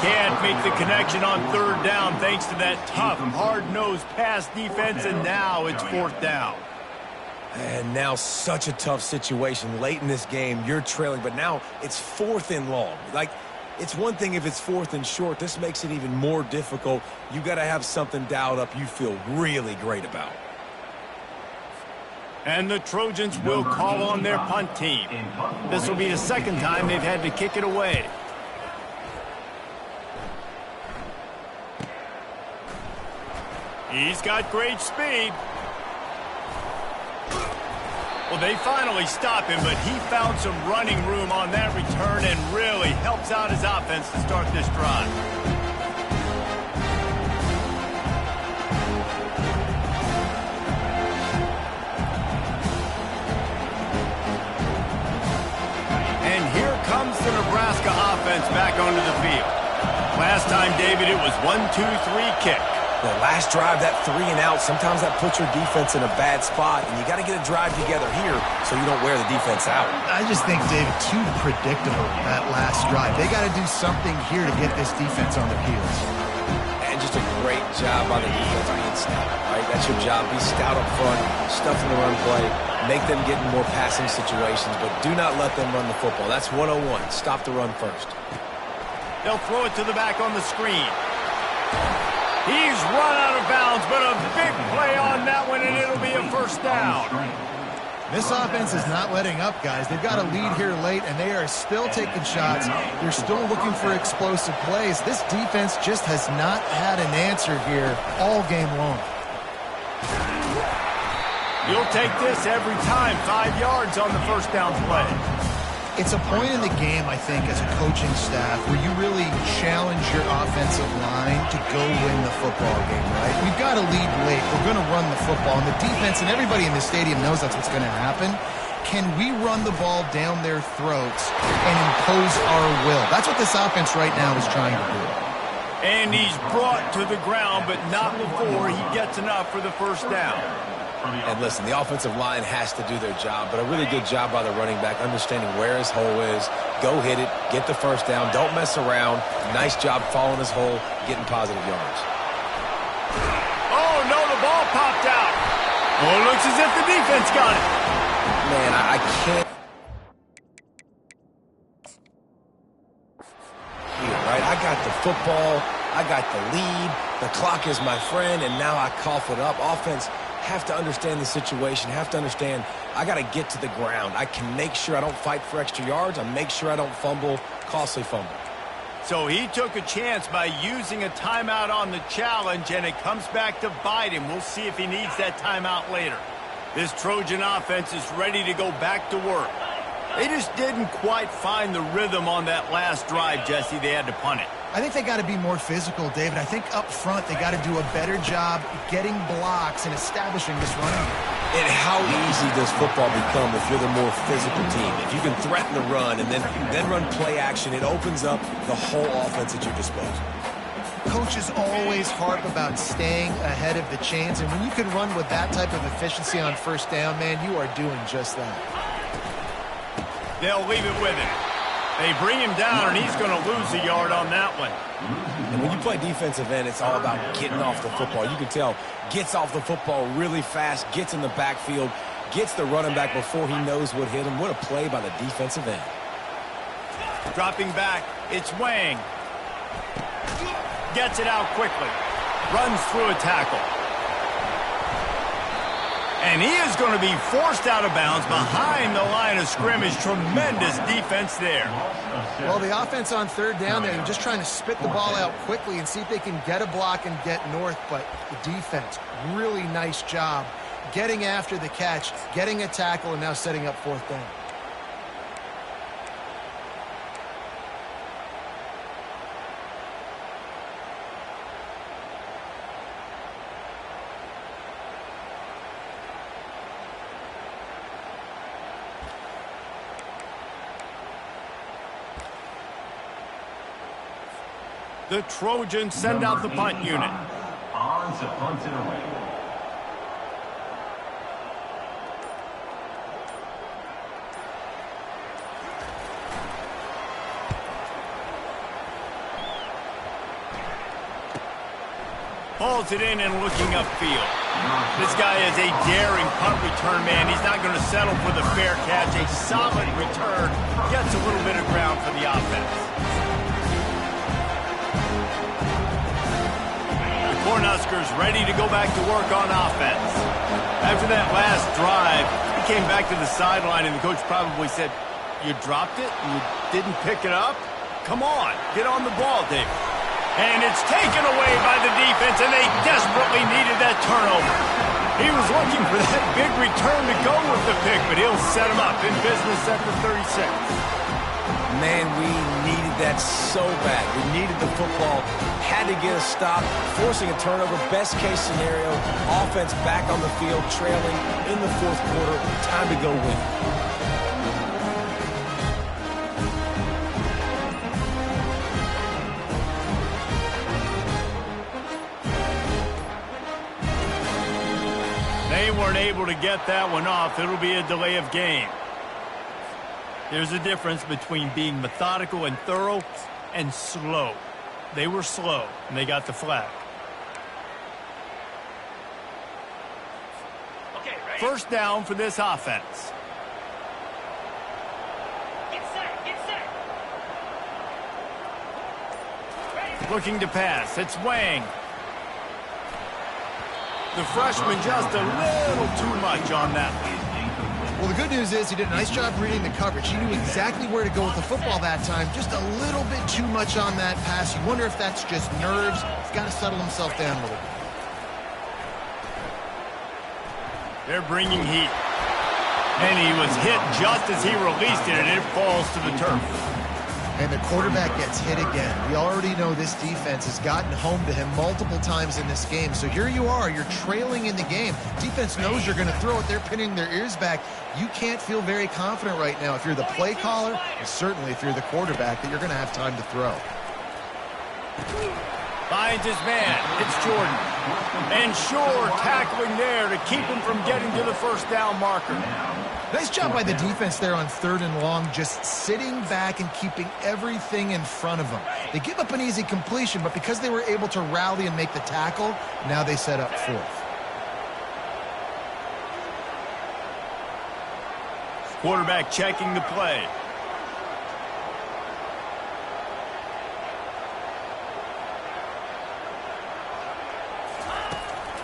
S1: Can't make the connection on 3rd down thanks to that tough, hard-nosed pass defense, and now it's 4th down.
S2: And now such a tough situation. Late in this game, you're trailing, but now it's 4th and long. Like, it's one thing if it's 4th and short. This makes it even more difficult. You got to have something dialed up you feel really great about.
S1: And the Trojans will call on their punt team. This will be the 2nd time they've had to kick it away. He's got great speed. Well, they finally stop him, but he found some running room on that return and really helps out his offense to start this drive. And here comes the Nebraska offense back onto the field. Last time, David, it was 1-2-3 kick.
S2: The last drive, that 3 and out, sometimes that puts your defense in a bad spot, and you got to get a drive together here so you don't wear the defense out.
S3: I just think, David, too predictable, that last drive. They got to do something here to get this defense on their heels.
S2: And just a great job by the defense being stout, right? That's your job. Be stout up front, stuff in the run play, make them get in more passing situations, but do not let them run the football. That's 101. Stop the run first.
S1: They'll throw it to the back on the screen. He's run out of bounds, but a big play on that one, and it'll be a first down.
S3: This offense is not letting up, guys. They've got a lead here late, and they are still taking shots. They're still looking for explosive plays. This defense just has not had an answer here all game long.
S1: You'll take this every time. 5 yards on the first down play.
S3: It's a point in the game, I think, as a coaching staff, where you really challenge your offensive line to go win the football game, right? We've got to lead late. We're going to run the football. And the defense and everybody in the stadium knows that's what's going to happen. Can we run the ball down their throats and impose our will? That's what this offense right now is trying to do.
S1: And he's brought to the ground, but not before he gets enough for the first down.
S2: And listen, the offensive line has to do their job, but a really good job by the running back, understanding where his hole is. Go hit it, get the first down, don't mess around. Nice job following his hole, getting positive yards.
S1: Oh, no, the ball popped out. Oh, it looks as if the defense got it.
S2: Man, I can't. Here, right? I got the football, I got the lead, the clock is my friend, and now I cough it up. Offense have to understand the situation, have to understand I got to get to the ground. I can make sure I don't fight for extra yards. I make sure I don't fumble, costly fumble.
S1: So he took a chance by using a timeout on the challenge, and it comes back to bite him. We'll see if he needs that timeout later. This Trojan offense is ready to go back to work. They just didn't quite find the rhythm on that last drive, Jesse. They had to punt it.
S3: I think they got to be more physical, David. I think up front they got to do a better job getting blocks and establishing this running game.
S2: And how easy does football become if you're the more physical team? If you can threaten the run and then run play action, it opens up the whole offense at your disposal.
S3: Coaches always harp about staying ahead of the chains, and when you can run with that type of efficiency on first down, man, you are doing just that.
S1: They'll leave it with him. They bring him down, and he's going to lose a yard on that one.
S2: And when you play defensive end, it's all about getting off the football. You can tell, gets off the football really fast, gets in the backfield, gets the running back before he knows what hit him. What a play by the defensive end.
S1: Dropping back, it's Wang. Gets it out quickly. Runs through a tackle. And he is going to be forced out of bounds behind the line of scrimmage. Tremendous defense there.
S3: Well, the offense on third down there, they're just trying to spit the ball out quickly and see if they can get a block and get north. But the defense, really nice job getting after the catch, getting a tackle, and now setting up fourth down.
S1: The Trojans send out the punt unit.
S4: On to punt it away.
S1: Hauls it in and looking upfield. This guy is a daring punt return man. He's not going to settle for the fair catch. A solid return. Gets a little bit of ground for the offense. Cornhuskers ready to go back to work on offense. After that last drive, he came back to the sideline, and the coach probably said, "You dropped it? You didn't pick it up? Come on, get on the ball, David." And it's taken away by the defense, and they desperately needed that turnover. He was looking for that big return to go with the pick, but he'll set him up in business at the 36.
S2: Man, we needed that so bad. We needed the football, had to get a stop, forcing a turnover. Best case scenario, offense back on the field, trailing in the fourth quarter. Time to go win.
S1: They weren't able to get that one off. It'll be a delay of game. There's a difference between being methodical and thorough and slow. They were slow, and they got the flag.
S6: Okay, ready?
S1: First down for this offense.
S6: Get set, get set. Ready?
S1: Looking to pass. It's Wang. The freshman just a little too much on that one.
S3: Well, the good news is he did a nice job reading the coverage. He knew exactly where to go with the football that time. Just a little bit too much on that pass. You wonder if that's just nerves. He's got to settle himself down a little bit.
S1: They're bringing heat. And he was hit just as he released it, and it falls to the turf.
S3: And the quarterback gets hit again. We already know this defense has gotten home to him multiple times in this game. So here you are. You're trailing in the game. Defense knows you're going to throw it. They're pinning their ears back. You can't feel very confident right now if you're the play caller, and certainly if you're the quarterback, that you're going to have time to throw.
S1: Finds his man. It's Jordan. And Shore tackling there to keep him from getting to the first down marker.
S3: Nice job by the defense there on 3rd and long, just sitting back and keeping everything in front of them. They give up an easy completion, but because they were able to rally and make the tackle, now they set up 4th.
S1: Quarterback checking the play.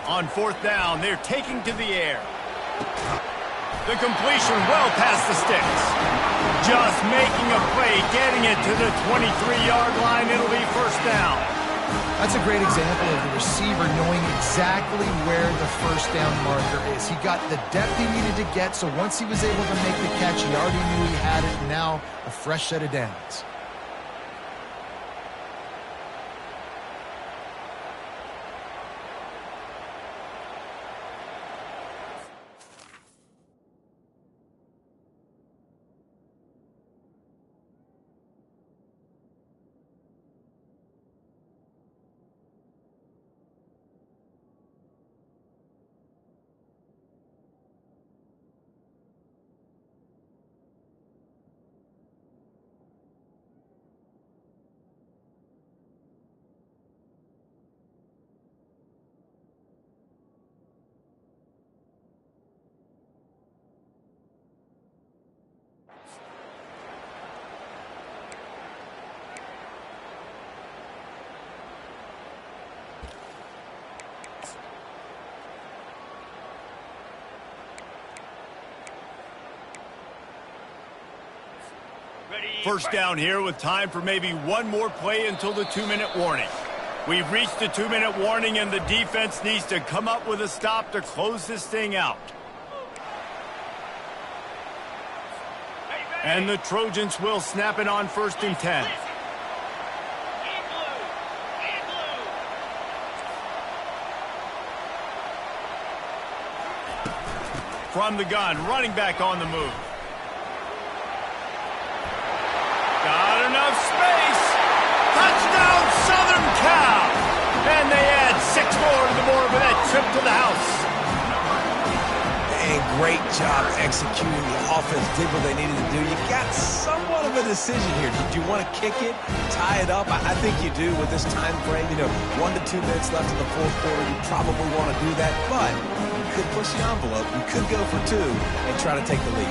S1: On 4th down, they're taking to the air. The completion well past the sticks. Just making a play, getting it to the 23-yard line. It'll be first down.
S3: That's a great example of the receiver knowing exactly where the first down marker is. He got the depth he needed to get, so once he was able to make the catch, he already knew he had it, and now a fresh set of downs.
S1: First down here with time for maybe one more play until the 2-minute warning. We've reached the 2-minute warning, and the defense needs to come up with a stop to close this thing out. And the Trojans will snap it on 1st and 10. From the gun, running back on the move. Got enough space. Touchdown, Southern Cal. And they add 6 more to the board with that trip to the house.
S2: And great job executing. The offense did what they needed to do. You got somewhat of a decision here. Did you want to kick it, tie it up? I think you do with this time frame. 1 to 2 minutes left in the 4th quarter. You probably want to do that, but you could push the envelope. You could go for 2 and try to take the lead.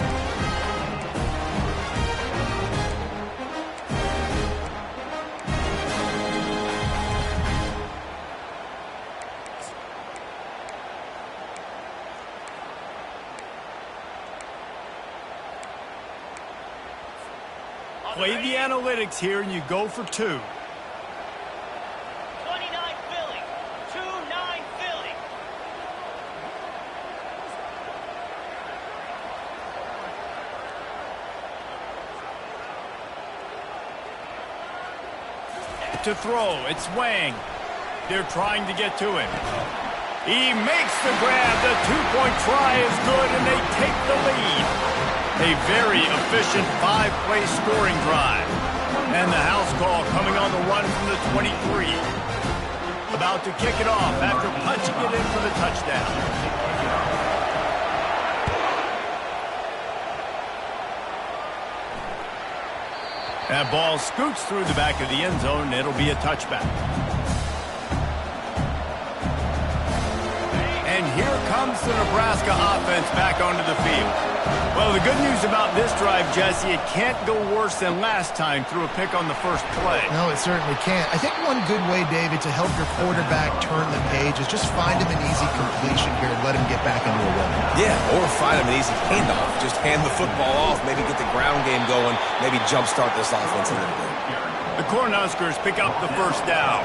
S1: Play the analytics here, and you go for 2.
S6: 29 Philly. 2-9 Philly.
S1: To throw, it's Wang. They're trying to get to him. He makes the grab. The 2-point try is good, and they take the lead. A very efficient 5-play scoring drive. And the house call coming on the run from the 23. About to kick it off after punching it in for the touchdown. That ball scoots through the back of the end zone, and it'll be a touchback. And here comes the Nebraska offense back onto the field. Well, the good news about this drive, Jesse, it can't go worse than last time through a pick on the first play.
S3: No, it certainly can't. I think one good way, David, to help your quarterback turn the page is just find him an easy completion here and let him get back into a rhythm.
S2: Yeah, or find him an easy handoff. Just hand the football off, maybe get the ground game going, maybe jumpstart this offense a little bit.
S1: The Cornhuskers pick up the first down.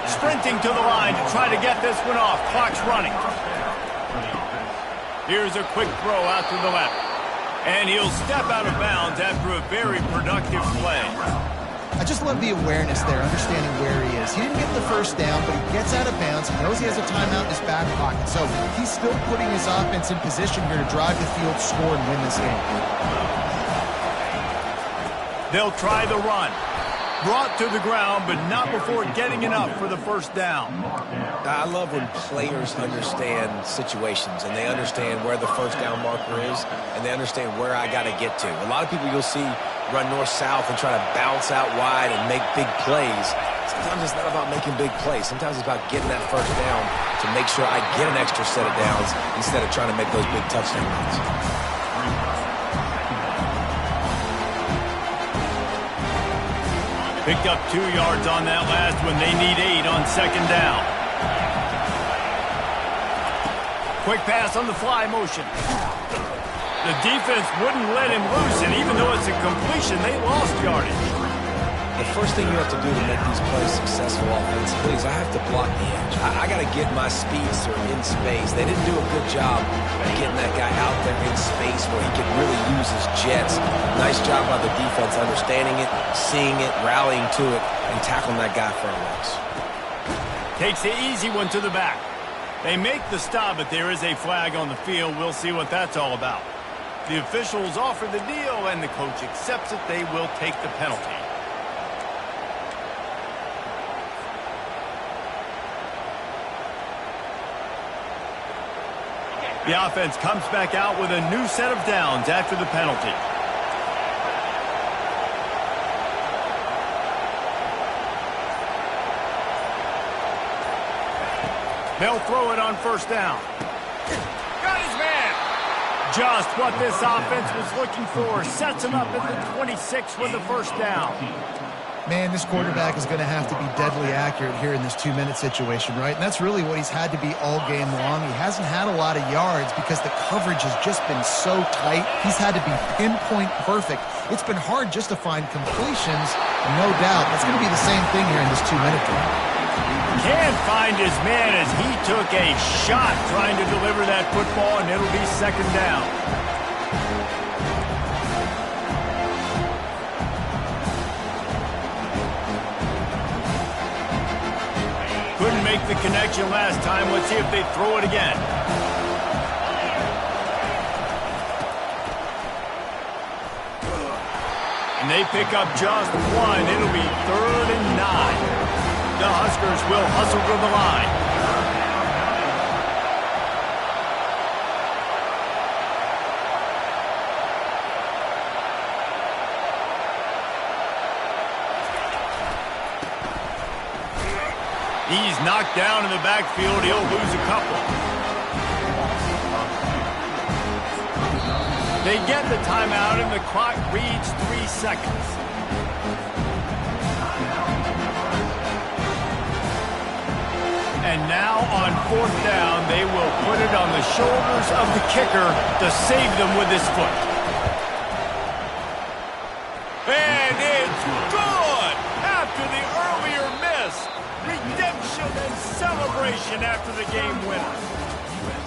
S1: Sprinting to the line to try to get this one off. Clock's running. Here's a quick throw out to the left. And he'll step out of bounds after a very productive play.
S3: I just love the awareness there, understanding where he is. He didn't get the first down, but he gets out of bounds. He knows he has a timeout in his back pocket. So he's still putting his offense in position here to drive the field, score, and win this game.
S1: They'll try the run. Brought to the ground, but not before getting enough for the first down.
S2: I love when players understand situations and they understand where the first down marker is and they understand where I got to get to. A lot of people you'll see run north-south and try to bounce out wide and make big plays. Sometimes it's not about making big plays. Sometimes it's about getting that first down to make sure I get an extra set of downs instead of trying to make those big touchdown runs.
S1: Picked up 2 yards on that last one. They need 8 on second down. Quick pass on the fly motion. The defense wouldn't let him loose, and even though it's a completion, they lost yardage.
S2: The first thing you have to do to make these plays successful offensively is I have to block the edge. I got to get my speedster in space. They didn't do a good job of getting that guy out there in space where he could really use his jets. Nice job by the defense understanding it, seeing it, rallying to it, and tackling that guy for a loss.
S1: Takes the easy one to the back. They make the stop, but there is a flag on the field. We'll see what that's all about. The officials offer the deal, and the coach accepts it. They will take the penalty. The offense comes back out with a new set of downs after the penalty. They'll throw it on first down. Got his man. Just what this offense was looking for. Sets him up at the 26 with the first down.
S3: Man, this quarterback is going to have to be deadly accurate here in this 2-minute situation, right? And that's really what he's had to be all game long. He hasn't had a lot of yards because the coverage has just been so tight. He's had to be pinpoint perfect. It's been hard just to find completions, and no doubt that's going to be the same thing here in this 2-minute drill.
S1: Can't find his man as he took a shot trying to deliver that football, and it'll be second down. Couldn't make the connection last time. Let's see if they throw it again. And they pick up just one. It'll be 3rd and 9. The Huskers will hustle to the line. He's knocked down in the backfield. He'll lose a couple. They get the timeout, and the clock reads 3 seconds. And now on 4th down, they will put it on the shoulders of the kicker to save them with his foot. And it's good! After the earlier miss, redemption and celebration after the game winner.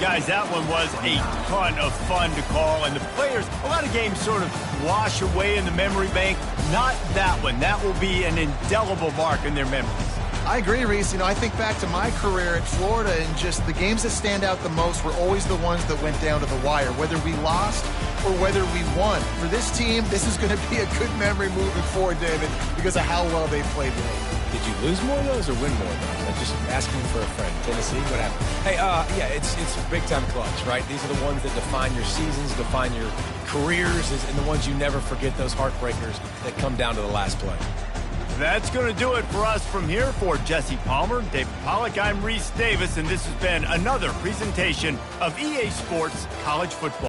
S1: Guys, that one was a ton of fun to call, and the players, a lot of games sort of wash away in the memory bank. Not that one. That will be an indelible mark in their memories.
S3: I agree, Reese. You know, I think back to my career at Florida, and just the games that stand out the most were always the ones that went down to the wire, whether we lost or whether we won. For this team, this is going to be a good memory moving forward, David, because of how well they played today.
S2: Did Did you lose more of those or win more of those? I'm just asking for a friend. Tennessee, what happened? Hey, yeah, it's big-time clubs, right? These are the ones that define your seasons, define your careers, and the ones you never forget, those heartbreakers that come down to the last play.
S1: That's going to do it for us from here. For Jesse Palmer, David Pollack, I'm Reese Davis, and this has been another presentation of EA Sports College Football.